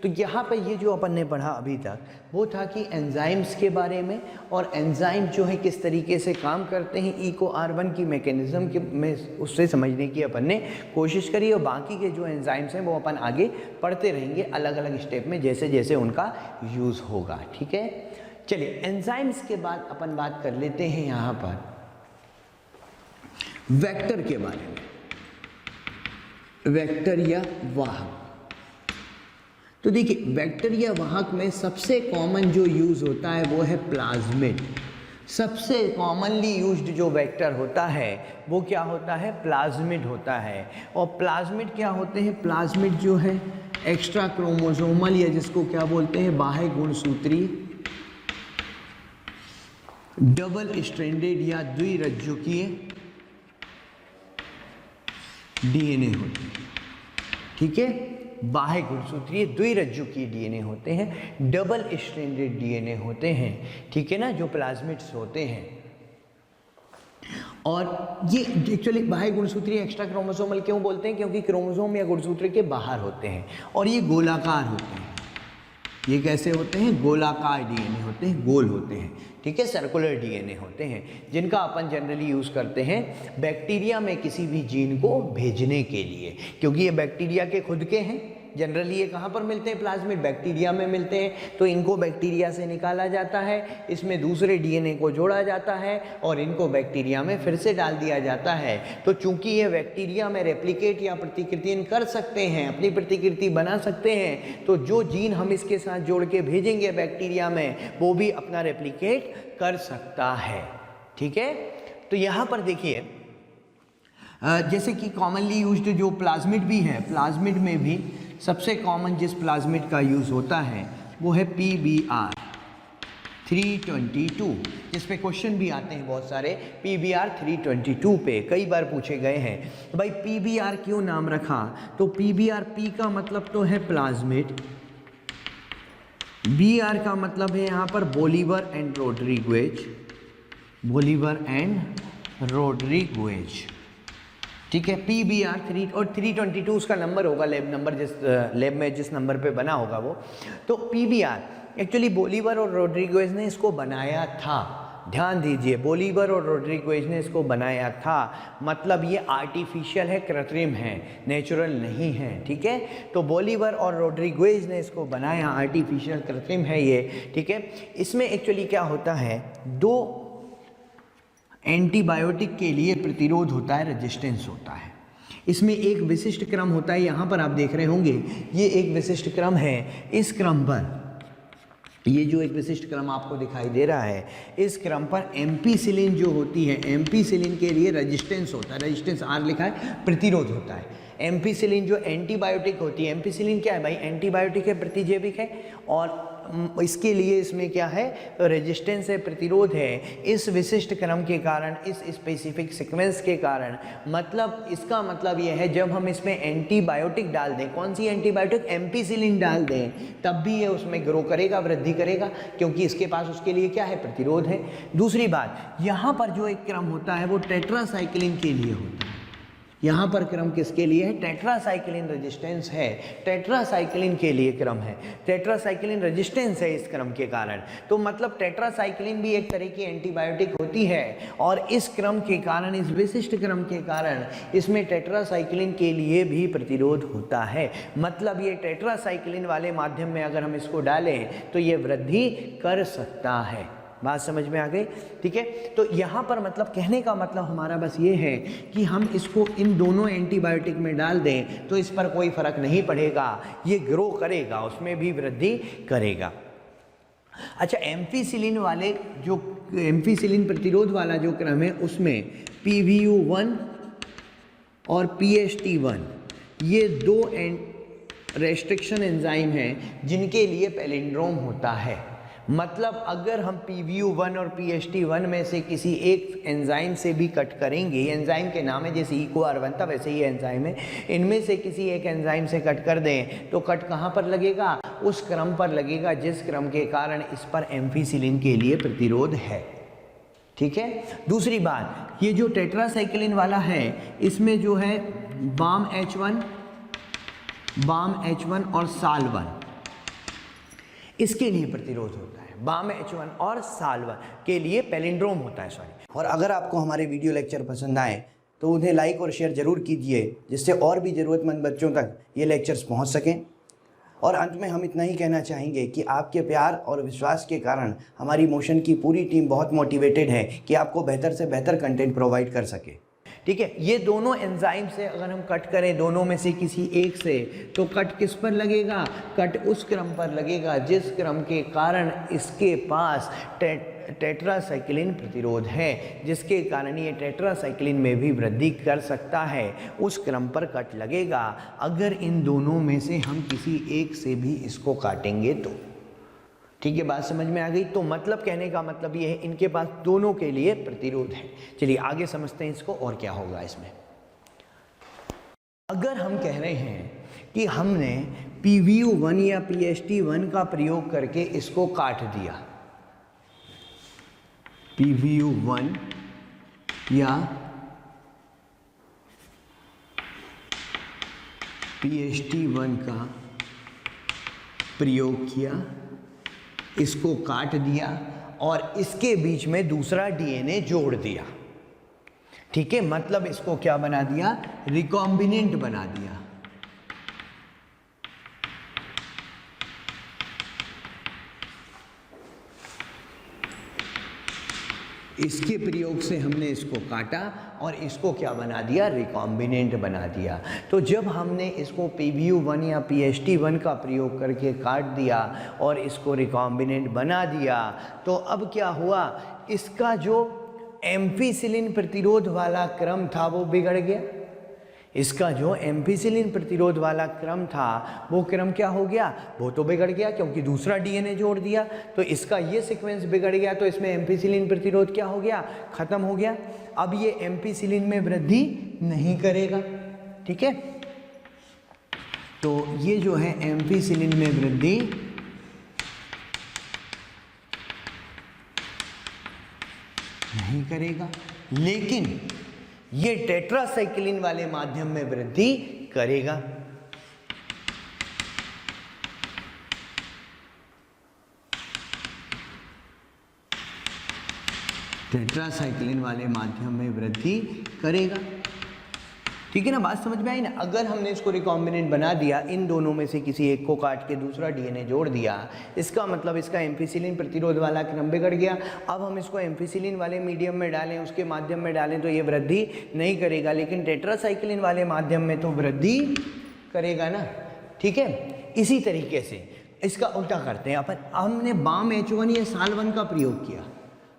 तो यहाँ पे ये जो अपन ने पढ़ा अभी तक वो था कि एंजाइम्स के बारे में, और एंजाइम जो है किस तरीके से काम करते हैं, EcoR1 की मैकेनिज्म के में उससे समझने की अपन ने कोशिश करी, और बाकी के जो एंजाइम्स हैं वो अपन आगे पढ़ते रहेंगे अलग अलग स्टेप में जैसे जैसे उनका यूज़ होगा, ठीक है। चलिए एंजाइम्स के बाद अपन बात कर लेते हैं यहाँ पर वेक्टर के बारे में, वेक्टर या वाहक। तो देखिए वेक्टर या वाहक में सबसे कॉमन जो यूज़ होता है वो है प्लाज्मिड। सबसे कॉमनली यूज्ड जो वेक्टर होता है वो क्या होता है, प्लाज्मिड होता है। और प्लाज्मिड क्या होते हैं, प्लाज्मिड जो है एक्स्ट्रा क्रोमोसोमल या जिसको क्या बोलते हैं बाह्य गुणसूत्रीय, डबल स्ट्रैंडेड या द्विरज्जुकीय डीएनए होते हैं, ठीक है। बाह्य गुणसूत्रीय द्विरज्जुकीय डीएनए होते हैं, डबल स्ट्रैंडेड डीएनए होते हैं, ठीक है ना, जो प्लाज्मिड्स होते हैं। और ये एक्चुअली बाह्य गुणसूत्रीय एक्स्ट्रा क्रोमोसोमल क्यों बोलते हैं, क्योंकि क्रोमोसोम या गुणसूत्र के बाहर होते हैं और ये गोलाकार होते हैं। ये कैसे होते हैं, गोलाकार डीएनए होते हैं, गोल होते हैं, ठीक है, सर्कुलर डीएनए होते हैं, जिनका अपन जनरली यूज़ करते हैं बैक्टीरिया में किसी भी जीन को भेजने के लिए, क्योंकि ये बैक्टीरिया के खुद के हैं। जनरली ये कहाँ पर मिलते हैं, प्लाज्मिड बैक्टीरिया में मिलते हैं। तो इनको बैक्टीरिया से निकाला जाता है, इसमें दूसरे डीएनए को जोड़ा जाता है और इनको बैक्टीरिया में फिर से डाल दिया जाता है। तो चूंकि ये बैक्टीरिया में रेप्लिकेट या प्रतिकृति कर सकते हैं, अपनी प्रतिकृति बना सकते हैं, तो जो जीन हम इसके साथ जोड़ के भेजेंगे बैक्टीरिया में वो भी अपना रेप्लिकेट कर सकता है, ठीक है। तो यहाँ पर देखिए जैसे कि कॉमनली यूज्ड जो प्लाज्मिड भी है, प्लाज्मिड में भी सबसे कॉमन जिस प्लाज्मिड का यूज़ होता है वो है PBr 322, जिस पे क्वेश्चन भी आते हैं बहुत सारे PBr 322 पे कई बार पूछे गए हैं। तो भाई PBr क्यों नाम रखा, तो PBr P का मतलब तो है प्लाज्मिड, BR का मतलब है यहाँ पर बोलीवर एंड रोड्रिगुएज, बोलीवर एंड रोड्रिगुएज, ठीक है। PBr 3 और 322 उसका नंबर होगा, लैब नंबर, जिस लैब में जिस नंबर पे बना होगा वो। तो PBr एक्चुअली बोलीवर और रोड्रिगुएज ने इसको बनाया था, ध्यान दीजिए, बोलीवर और रोड्रिगुएज ने इसको बनाया था, मतलब ये आर्टिफिशियल है, कृत्रिम है, नेचुरल नहीं है, ठीक है। तो बोलीवर और रोड्रिगुएज ने इसको बनाया, आर्टिफिशियल कृत्रिम है ये, ठीक है। इसमें एक्चुअली क्या होता है, 2 एंटीबायोटिक के लिए प्रतिरोध होता है, रेजिस्टेंस होता है। इसमें एक विशिष्ट क्रम होता है, यहाँ पर आप देख रहे होंगे ये एक विशिष्ट क्रम है। इस क्रम पर ये जो एक विशिष्ट क्रम आपको दिखाई दे रहा है, इस क्रम पर एम्पीसिलिन जो होती है, एम्पीसिलिन के लिए रेजिस्टेंस होता है, रेजिस्टेंस R लिखा है, प्रतिरोध होता है। एम्पीसिलिन जो एंटीबायोटिक होती है, एम्पीसिलिन क्या है भाई, एंटीबायोटिक है, प्रतिजैविक है, और इसके लिए इसमें क्या है, रेजिस्टेंस है, प्रतिरोध है। इस विशिष्ट क्रम के कारण, इस स्पेसिफिक सीक्वेंस के कारण, मतलब इसका मतलब यह है जब हम इसमें एंटीबायोटिक डाल दें, कौन सी एंटीबायोटिक, एम्पीसिलिन डाल दें, तब भी ये उसमें ग्रो करेगा, वृद्धि करेगा, क्योंकि इसके पास उसके लिए क्या है, प्रतिरोध है। दूसरी बात, यहाँ पर जो एक क्रम होता है वो टेट्रासाइक्लिन के लिए होता है, यहाँ पर क्रम किसके लिए है? टेट्रासाइक्लिन रेजिस्टेंस है, टेट्रासाइक्लिन के लिए क्रम है, टेट्रासाइक्लिन रेजिस्टेंस है इस क्रम के कारण। तो मतलब टेट्रासाइक्लिन भी एक तरह की एंटीबायोटिक होती है और इस क्रम के कारण, इस विशिष्ट क्रम के कारण इसमें टेट्रासाइक्लिन के लिए भी प्रतिरोध होता है। मतलब ये टेट्रासाइक्लिन वाले माध्यम में अगर हम इसको डालें तो ये वृद्धि कर सकता है। बात समझ में आ गई? ठीक है, तो यहाँ पर मतलब कहने का मतलब हमारा बस ये है कि हम इसको इन दोनों एंटीबायोटिक में डाल दें तो इस पर कोई फर्क नहीं पड़ेगा, ये ग्रो करेगा, उसमें भी वृद्धि करेगा। अच्छा, एम्फीसिलिन वाले जो एम्फीसिलिन प्रतिरोध वाला जो क्रम है उसमें PVU1 और PST1 ये दो रेस्ट्रिक्शन एंजाइम हैं जिनके लिए पैलिंड्रोम होता है। मतलब अगर हम PVU1 और PST1 में से किसी एक एंजाइम से भी कट करेंगे, एंजाइम के नाम है जैसे EcoR बनता वैसे ही एंजाइम है, इनमें से किसी एक एंजाइम से कट कर दें तो कट कहाँ पर लगेगा? उस क्रम पर लगेगा जिस क्रम के कारण इस पर एम्फीसिलिन के लिए प्रतिरोध है। ठीक है, दूसरी बात, ये जो टेट्रासाइक्लिन वाला है इसमें जो है BAM-H1 और SAL1 इसके लिए प्रतिरोध होता है। BAM-H1 और SAL1 के लिए पैलिंड्रोम होता है, सॉरी। और अगर आपको हमारे वीडियो लेक्चर पसंद आए तो उन्हें लाइक और शेयर ज़रूर कीजिए, जिससे और भी ज़रूरतमंद बच्चों तक ये लेक्चर्स पहुंच सकें। और अंत में हम इतना ही कहना चाहेंगे कि आपके प्यार और विश्वास के कारण हमारी मोशन की पूरी टीम बहुत मोटिवेटेड है कि आपको बेहतर से बेहतर कंटेंट प्रोवाइड कर सके। ठीक है, ये दोनों एंजाइम से अगर हम कट करें, दोनों में से किसी एक से, तो कट किस पर लगेगा? कट उस क्रम पर लगेगा जिस क्रम के कारण इसके पास टेट्रासाइक्लिन प्रतिरोध है, जिसके कारण ये टेट्रासाइक्लिन में भी वृद्धि कर सकता है, उस क्रम पर कट लगेगा। अगर इन दोनों में से हम किसी एक से भी इसको काटेंगे तो। ठीक है, बात समझ में आ गई? तो मतलब कहने का मतलब ये है इनके पास दोनों के लिए प्रतिरोध है। चलिए आगे समझते हैं इसको और क्या होगा इसमें। अगर हम कह रहे हैं कि हमने PVU1 या PST1 का प्रयोग करके इसको काट दिया, PVU1 या PST1 का प्रयोग किया, इसको काट दिया और इसके बीच में दूसरा DNA जोड़ दिया। ठीक है, मतलब इसको क्या बना दिया? रिकॉम्बिनेंट बना दिया। इसके प्रयोग से हमने इसको काटा और इसको क्या बना दिया? रिकॉम्बिनेंट बना दिया। तो जब हमने इसको PVU1 या PST1 का प्रयोग करके काट दिया और इसको रिकॉम्बिनेंट बना दिया, तो अब क्या हुआ? इसका जो एम्फीसिलिन प्रतिरोध वाला क्रम था वो बिगड़ गया। इसका जो एम्फीसिलिन प्रतिरोध वाला क्रम था वो क्रम क्या हो गया? वो तो बिगड़ गया क्योंकि दूसरा DNA जोड़ दिया, तो इसका ये सीक्वेंस बिगड़ गया, तो इसमें एम्फीसिलिन प्रतिरोध क्या हो गया? खत्म हो गया। अब ये एम्फीसिलिन में वृद्धि नहीं करेगा। ठीक है, तो ये जो है एम्फीसिलिन में वृद्धि नहीं करेगा, लेकिन ये टेट्रासाइक्लिन वाले माध्यम में वृद्धि करेगा। टेट्रासाइक्लिन वाले माध्यम में वृद्धि करेगा। ठीक है ना, बात समझ में आई ना? अगर हमने इसको रिकॉम्बिनेंट बना दिया, इन दोनों में से किसी एक को काट के दूसरा DNA जोड़ दिया, इसका मतलब इसका एम्फीसिलिन प्रतिरोध वाला क्रम बिगड़ गया। अब हम इसको एम्फीसिलिन वाले मीडियम में डालें, उसके माध्यम में डालें तो ये वृद्धि नहीं करेगा, लेकिन टेट्रासाइक्लिन वाले माध्यम में तो वृद्धि करेगा ना। ठीक है, इसी तरीके से इसका उल्टा करते हैं अपन। हमने BAM-H1 या SAL1 का प्रयोग किया,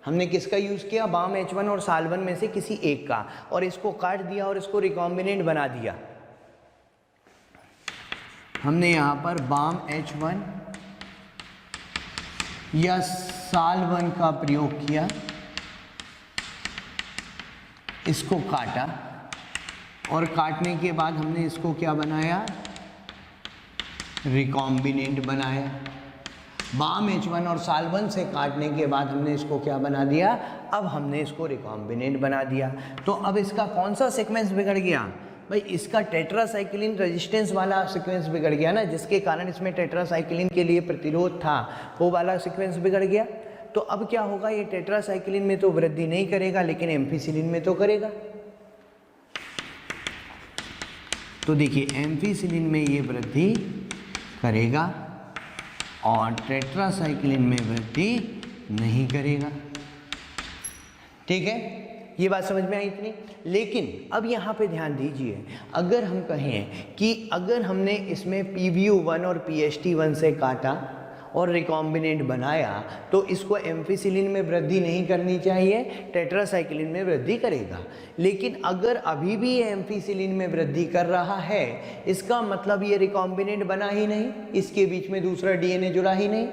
हमने किसका यूज़ किया? BAM-H1 और SAL1 में से किसी एक का, और इसको काट दिया और इसको रिकॉम्बिनेंट बना दिया। हमने यहाँ पर BAM-H1 या SAL1 का प्रयोग किया, इसको काटा और काटने के बाद हमने इसको क्या बनाया? रिकॉम्बिनेंट बनाया। BAM-H1 और SAL1 से काटने के बाद हमने इसको क्या बना दिया? अब हमने इसको रिकॉम्बिनेंट बना दिया। तो अब इसका कौन सा सीक्वेंस बिगड़ गया? भाई इसका टेट्रासाइक्लिन रेजिस्टेंस वाला सीक्वेंस बिगड़ गया ना, जिसके कारण इसमें टेट्रासाइक्लिन के लिए प्रतिरोध था वो वाला सीक्वेंस बिगड़ गया। तो अब क्या होगा, ये टेट्रासाइक्लिन में तो वृद्धि नहीं करेगा लेकिन एम्फीसिलिन में तो करेगा। तो देखिए एम्फीसिलिन में ये वृद्धि करेगा और टेट्रासाइक्लिन में वृद्धि नहीं करेगा। ठीक है, ये बात समझ में आई इतनी। लेकिन अब यहाँ पे ध्यान दीजिए, अगर हम कहें कि अगर हमने इसमें PBU1 और PST1 से काटा और रिकॉम्बिनेंट बनाया तो इसको एम्फीसिलिन में वृद्धि नहीं करनी चाहिए, टेट्रासाइक्लिन में वृद्धि करेगा। लेकिन अगर अभी भी ये एम्फीसिलिन में वृद्धि कर रहा है, इसका मतलब ये रिकॉम्बिनेंट बना ही नहीं, इसके बीच में दूसरा DNA जुड़ा ही नहीं,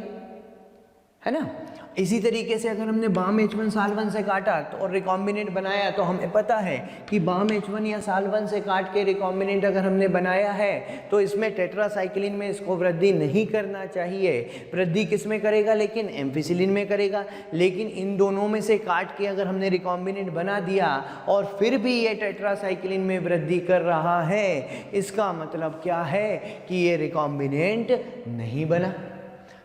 है ना। इसी तरीके से अगर हमने बाम H1 साल1 से काटा तो और रिकॉम्बिनेंट बनाया, तो हमें पता है कि बाम H1 या साल1 से काट के रिकॉम्बिनेंट अगर हमने बनाया है तो इसमें टेट्रासाइक्लिन में इसको वृद्धि नहीं करना चाहिए। वृद्धि किस में करेगा, लेकिन एम्फीसिलिन में करेगा। लेकिन इन दोनों में से काट के अगर हमने रिकॉम्बिनेंट बना दिया और फिर भी ये टेट्रासाइक्लिन में वृद्धि कर रहा है, इसका मतलब क्या है कि ये रिकॉम्बिनेंट नहीं बना।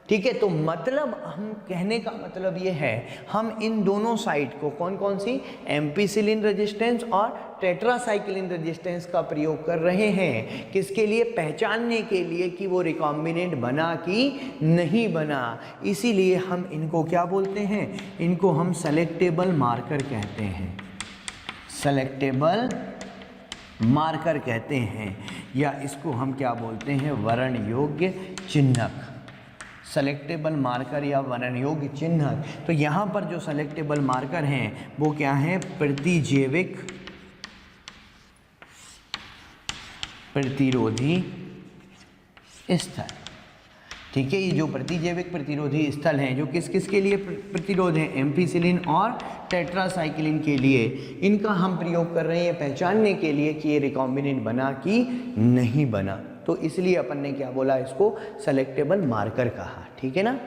ठीक है, तो मतलब हम कहने का मतलब ये है, हम इन दोनों साइड को कौन कौन सी, एम्फीसिलिन रेजिस्टेंस और टेट्रासाइक्लिन रेजिस्टेंस का प्रयोग कर रहे हैं। किसके लिए, पहचानने के लिए कि वो रिकॉम्बिनेंट बना कि नहीं बना। इसीलिए हम इनको क्या बोलते हैं, इनको हम सेलेक्टेबल मार्कर कहते हैं, सेलेक्टेबल मार्कर कहते हैं, या इसको हम क्या बोलते हैं, वर्ण योग्य चिन्हक, सेलेक्टेबल मार्कर या वर्ण योग्य चिन्हक। तो यहाँ पर जो सेलेक्टेबल मार्कर हैं वो क्या हैं, प्रतिजैविक प्रतिरोधी स्थल। ठीक है, ये जो प्रतिजैविक प्रतिरोधी स्थल हैं जो किस किस के लिए प्रतिरोध हैं, एम्फीसिलिन और टेट्रासाइक्लिन के लिए, इनका हम प्रयोग कर रहे हैं पहचानने के लिए कि ये रिकॉम्बिनेंट बना कि नहीं बना। तो इसलिए अपन ने क्या बोला, इसको सेलेक्टेबल मार्कर कहा। ठीक है ना।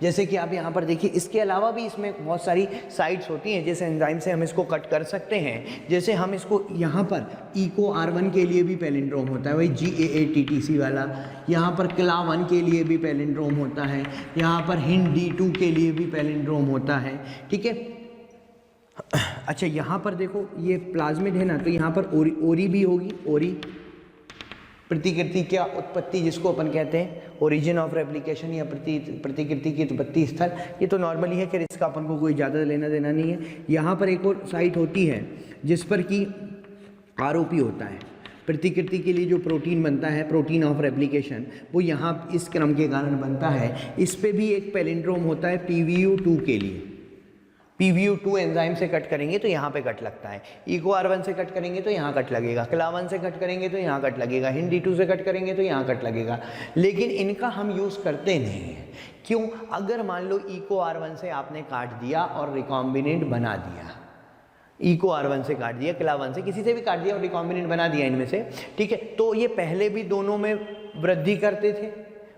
जैसे कि आप यहाँ पर देखिए, इसके अलावा भी इसमें बहुत सारी साइट्स होती हैं, जैसे एंजाइम से हम इसको कट कर सकते हैं। जैसे हम इसको यहाँ पर इको R1 के लिए भी पैलिंड्रोम होता है, वही GAATTC वाला। यहाँ पर CLA1 के लिए भी पैलिंड्रोम होता है, यहाँ पर HindD2 के लिए भी पैलिंड्रोम होता है। ठीक है। अच्छा, यहाँ पर देखो ये प्लाज्मिड है ना, तो यहाँ पर ओरी भी होगी, ओरी प्रतिकृति क्या उत्पत्ति, जिसको अपन कहते हैं ओरिजिन ऑफ रेप्लिकेशन या प्रतिकृति की उत्पत्ति स्थल। ये तो नॉर्मली है, खैर इसका अपन को कोई ज़्यादा लेना देना नहीं है। यहाँ पर एक और साइट होती है जिस पर कि ROP होता है, प्रतिकृति के लिए जो प्रोटीन बनता है, प्रोटीन ऑफ रेप्लिकेशन, वो यहाँ इस क्रम के कारण बनता है। इस पर भी एक पैलिंड्रोम होता है PBU2 के लिए। PBU2 एंजाइम से कट करेंगे तो यहाँ पे कट लगता है, इको R1 से कट करेंगे तो यहाँ कट लगेगा, CLA1 से कट करेंगे तो यहाँ कट लगेगा, HindD2 से कट करेंगे तो यहाँ कट लगेगा। लेकिन इनका हम यूज़ करते नहीं हैं। क्यों? अगर मान लो इको R1 से आपने काट दिया और रिकॉम्बिनेंट बना दिया, इको R1 से काट दिया, CLA1 से, किसी से भी काट दिया और रिकॉम्बिनेंट बना दिया इनमें से, ठीक है, तो ये पहले भी दोनों में वृद्धि करते थे,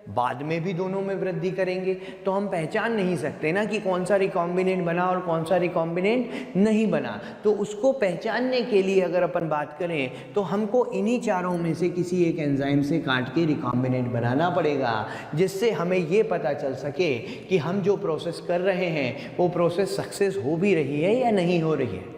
बाद में भी दोनों में वृद्धि करेंगे। तो हम पहचान नहीं सकते ना कि कौन सा रिकॉम्बिनेंट बना और कौन सा रिकॉम्बिनेंट नहीं बना। तो उसको पहचानने के लिए अगर अपन बात करें तो हमको इन्हीं चारों में से किसी एक एंजाइम से काट के रिकॉम्बिनेंट बनाना पड़ेगा, जिससे हमें ये पता चल सके कि हम जो प्रोसेस कर रहे हैं वो प्रोसेस सक्सेस हो भी रही है या नहीं हो रही है।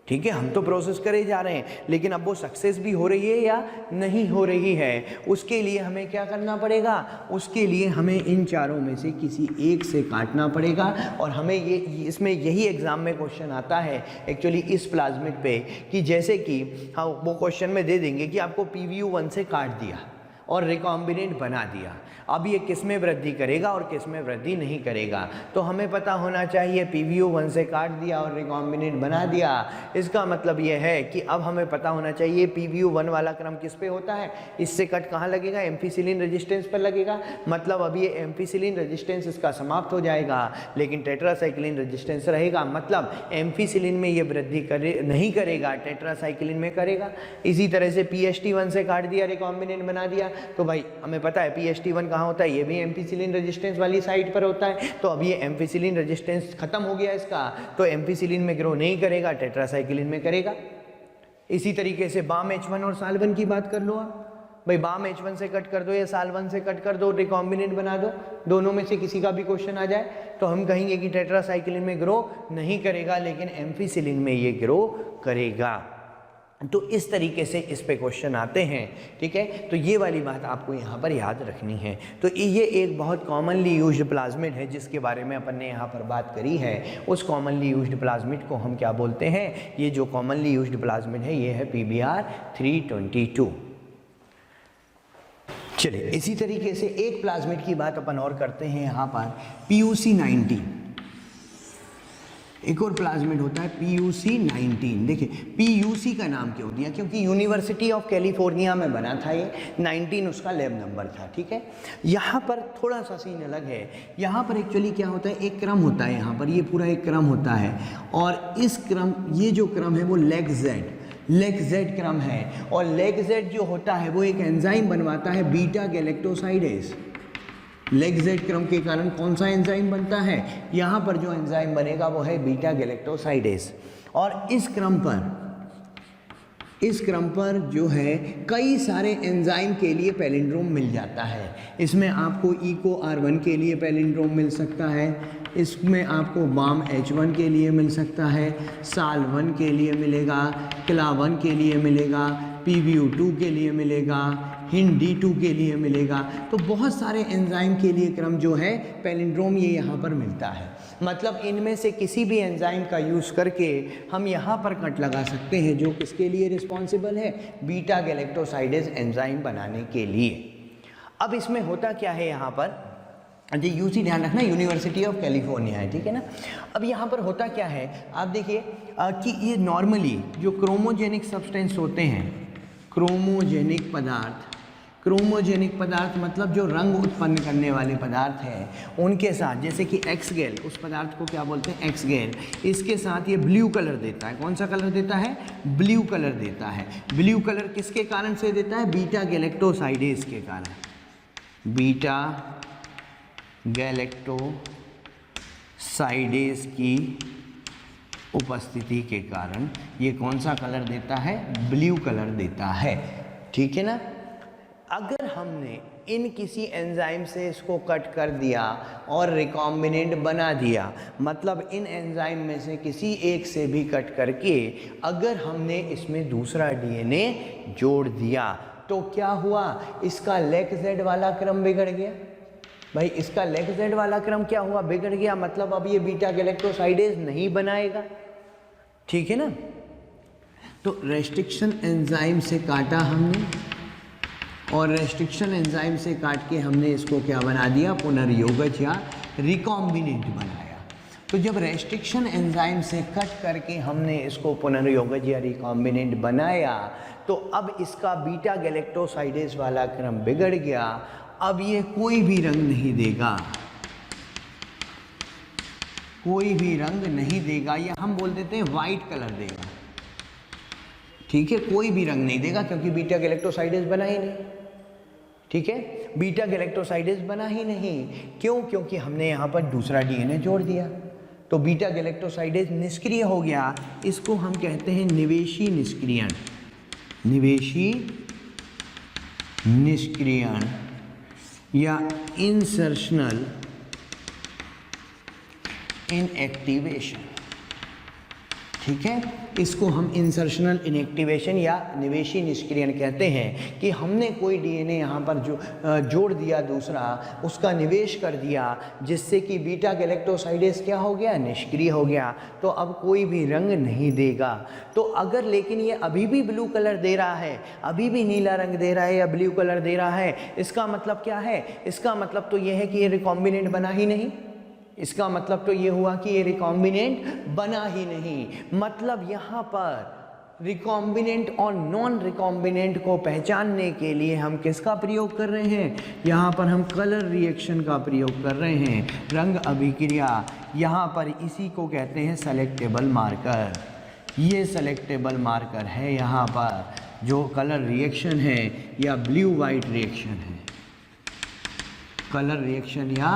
ठीक है, हम तो प्रोसेस करे जा रहे हैं, लेकिन अब वो सक्सेस भी हो रही है या नहीं हो रही है, उसके लिए हमें क्या करना पड़ेगा, उसके लिए हमें इन चारों में से किसी एक से काटना पड़ेगा। और हमें ये इसमें यही एग्जाम में क्वेश्चन आता है एक्चुअली इस प्लाज्मिड पे, कि जैसे कि हाँ वो क्वेश्चन में दे देंगे कि आपको PBU1 से काट दिया और रिकॉम्बिनेंट बना दिया, अब ये किस में वृद्धि करेगा और किस में वृद्धि नहीं करेगा। तो हमें पता होना चाहिए PBU1 से काट दिया और रिकॉम्बिनेंट बना दिया, इसका मतलब ये है कि अब हमें पता होना चाहिए PBU1 वाला क्रम किस पे होता है, इससे कट कहाँ लगेगा, एम्फीसिलिन रेजिस्टेंस पर लगेगा। मतलब अब ये एम्फीसिलिन रेजिस्टेंस इसका समाप्त हो जाएगा, लेकिन टेट्रासाइक्लिन रेजिस्टेंस रहेगा। मतलब एम्फीसिलिन में ये वृद्धि नहीं करेगा, टेट्रासाइक्लिन में करेगा। इसी तरह से PST1 से काट दिया, रिकॉम्बिनेंट बना दिया, तो भाई हमें पता है PST1 कहाँ होता है, ये भी एम्फीसिलिन रेजिस्टेंस वाली साइट पर होता है। तो अब ये एम्फीसिलिन रेजिस्टेंस खत्म हो गया इसका, तो एम्फीसिलिन में ग्रो नहीं करेगा, टेट्रासाइक्लिन में करेगा। इसी तरीके से बाम H1 और साल 1 की बात कर लो आप, भाई बाम H1 से कट कर दो या साल 1 से कट कर दो, रिकॉम्बिनेंट बना दो, दोनों में से किसी का भी क्वेश्चन आ जाए तो हम कहेंगे कि टेट्रासाइक्लिन में ग्रो नहीं करेगा लेकिन एम्फिसिलिन में ये ग्रो करेगा। तो इस तरीके से इस पे क्वेश्चन आते हैं, ठीक है। तो ये वाली बात आपको यहाँ पर याद रखनी है। तो ये एक बहुत कॉमनली यूज्ड प्लाज्मिड है जिसके बारे में अपन ने यहाँ पर बात करी है। उस कॉमनली यूज्ड प्लाज्मिड को हम क्या बोलते हैं, ये जो कॉमनली यूज्ड प्लाज्मिड है ये है PBr 322। चलिए इसी तरीके से एक प्लाज्मिड की बात अपन और करते हैं यहाँ पर, PUC19। एक और प्लाज्मिड होता है PUC19। देखिए PUC का नाम क्यों दिया, क्योंकि यूनिवर्सिटी ऑफ कैलिफोर्निया में बना था ये, 19 उसका लैब नंबर था, ठीक है। यहाँ पर थोड़ा सा सीन अलग है। यहाँ पर एक्चुअली क्या होता है, एक क्रम होता है, यहाँ पर ये पूरा एक क्रम होता है और इस क्रम, ये जो क्रम है वो लेग जेड क्रम है। और लेग जेड जो होता है वो एक एंजाइम बनवाता है बीटा गैलेक्टोसाइडेज। लेग जेड क्रम के कारण कौन सा एंजाइम बनता है, यहाँ पर जो एंजाइम बनेगा वो है बीटा गैलेक्टोसाइडेज। और इस क्रम पर जो है कई सारे एंजाइम के लिए पैलिंड्रोम मिल जाता है। इसमें आपको इको R1 के लिए पैलिंड्रोम मिल सकता है, इसमें आपको बाम H1 के लिए मिल सकता है, साल 1 के लिए मिलेगा, क्ला 1 के लिए मिलेगा, PBU2 के लिए मिलेगा, हिंड D2 के लिए मिलेगा। तो बहुत सारे एंजाइम के लिए क्रम जो है पैलिंड्रोम ये यहाँ पर मिलता है। मतलब इनमें से किसी भी एंजाइम का यूज़ करके हम यहाँ पर कट लगा सकते हैं जो किसके लिए रिस्पॉन्सिबल है, बीटा गैलेक्टोसाइडेज एंजाइम बनाने के लिए। अब इसमें होता क्या है यहाँ पर, जी यूसी ध्यान रखना, यूनिवर्सिटी ऑफ कैलिफोर्निया है, ठीक है ना। अब यहाँ पर होता क्या है, आप देखिए कि ये नॉर्मली जो क्रोमोजेनिक सब्सटेंस होते हैं, क्रोमोजेनिक पदार्थ मतलब जो रंग उत्पन्न करने वाले पदार्थ हैं उनके साथ, जैसे कि एक्सगेल, उस पदार्थ को क्या बोलते हैं, एक्सगेल, इसके साथ ये ब्लू कलर देता है। कौन सा कलर देता है, ब्लू कलर देता है। ब्लू कलर किसके कारण से देता है, बीटा गैलेक्टोसाइडेज के कारण, बीटा गैलेक्टोसाइडेज की उपस्थिति के कारण ये कौन सा कलर देता है, ब्लू कलर देता है, ठीक है ना। अगर हमने इन किसी एंजाइम से इसको कट कर दिया और रिकॉम्बिनेंट बना दिया, मतलब इन एंजाइम में से किसी एक से भी कट करके अगर हमने इसमें दूसरा DNA जोड़ दिया तो क्या हुआ, इसका लेग जेड वाला क्रम बिगड़ गया। भाई इसका लेग जेड वाला क्रम क्या हुआ, बिगड़ गया, मतलब अब ये बीटा गैलेक्टोसाइडेज नहीं बनाएगा, ठीक है ना। तो रेस्ट्रिक्शन एंजाइम से काटा हमने और रेस्ट्रिक्शन एंजाइम से काट के हमने इसको क्या बना दिया, पुनर्योगज या रिकॉम्बिनेंट बनाया। तो जब रेस्ट्रिक्शन एंजाइम से कट करके हमने इसको पुनर्योगज या रिकॉम्बिनेंट बनाया तो अब इसका बीटा गैलेक्टोसाइडेज वाला क्रम बिगड़ गया। अब ये कोई भी रंग नहीं देगा, कोई भी रंग नहीं देगा, या हम बोल देते हैं वाइट कलर देगा, ठीक है। कोई भी रंग नहीं देगा क्योंकि बीटा गैलेक्टोसाइडेज बना ही नहीं, ठीक है। बीटा गैलेक्टोसाइडेज बना ही नहीं, क्यों, क्योंकि हमने यहाँ पर दूसरा DNA जोड़ दिया तो बीटा गैलेक्टोसाइडेज निष्क्रिय हो गया। इसको हम कहते हैं निवेशी निष्क्रियण, निवेशी निष्क्रियण या इंसर्शनल इनएक्टिवेशन, ठीक है। इसको हम इंसर्शनल इनएक्टिवेशन या निवेशी निष्क्रियण कहते हैं कि हमने कोई DNA यहाँ पर जो जोड़ दिया दूसरा, उसका निवेश कर दिया, जिससे कि बीटा गैलेक्टोसाइडेज क्या हो गया, निष्क्रिय हो गया, तो अब कोई भी रंग नहीं देगा। तो अगर लेकिन ये अभी भी ब्लू कलर दे रहा है, अभी भी नीला रंग दे रहा है या ब्लू कलर दे रहा है, इसका मतलब क्या है, इसका मतलब तो ये है कि ये रिकॉम्बिनेंट बना ही नहीं। इसका मतलब तो ये हुआ कि ये रिकॉम्बिनेंट बना ही नहीं। मतलब यहाँ पर रिकॉम्बिनेंट और नॉन रिकॉम्बिनेंट को पहचानने के लिए हम किसका प्रयोग कर रहे हैं, यहाँ पर हम कलर रिएक्शन का प्रयोग कर रहे हैं, रंग अभिक्रिया। यहाँ पर इसी को कहते हैं सेलेक्टेबल मार्कर। ये सेलेक्टेबल मार्कर है यहाँ पर जो कलर रिएक्शन है या ब्लू वाइट रिएक्शन है, कलर रिएक्शन या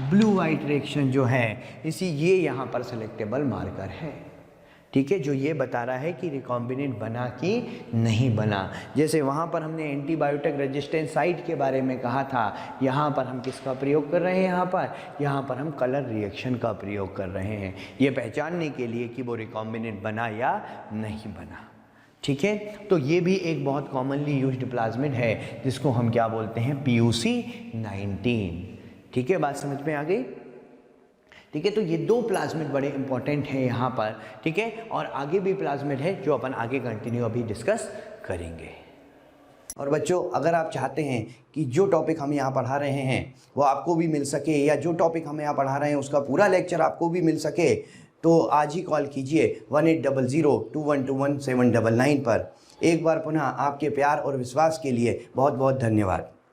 ब्लू वाइट रिएक्शन जो है, इसी ये यहाँ पर सेलेक्टेबल मार्कर है, ठीक है, जो ये बता रहा है कि रिकॉम्बिनेंट बना कि नहीं बना। जैसे वहाँ पर हमने एंटीबायोटिक रेजिस्टेंस साइट के बारे में कहा था, यहाँ पर हम किसका प्रयोग कर रहे हैं, यहाँ पर हम कलर रिएक्शन का प्रयोग कर रहे हैं, ये पहचानने के लिए कि वो रिकॉम्बिनेंट बना या नहीं बना। ठीक है, तो ये भी एक बहुत कॉमनली यूज्ड प्लाज्मिड है जिसको हम क्या बोलते हैं, PUC19। ठीक है, बात समझ में आ गई। ठीक है, तो ये दो प्लाज्मिड बड़े इंपॉर्टेंट हैं यहाँ पर। ठीक है, और आगे भी प्लाज्मिड है जो अपन आगे कंटिन्यू अभी डिस्कस करेंगे। और बच्चों, अगर आप चाहते हैं कि जो टॉपिक हम यहाँ पढ़ा रहे हैं वो आपको भी मिल सके, या जो टॉपिक हम यहाँ पढ़ा रहे हैं उसका पूरा लेक्चर आपको भी मिल सके, तो आज ही कॉल कीजिए 18002121 799 पर। एक बार पुनः आपके प्यार और विश्वास के लिए बहुत बहुत धन्यवाद।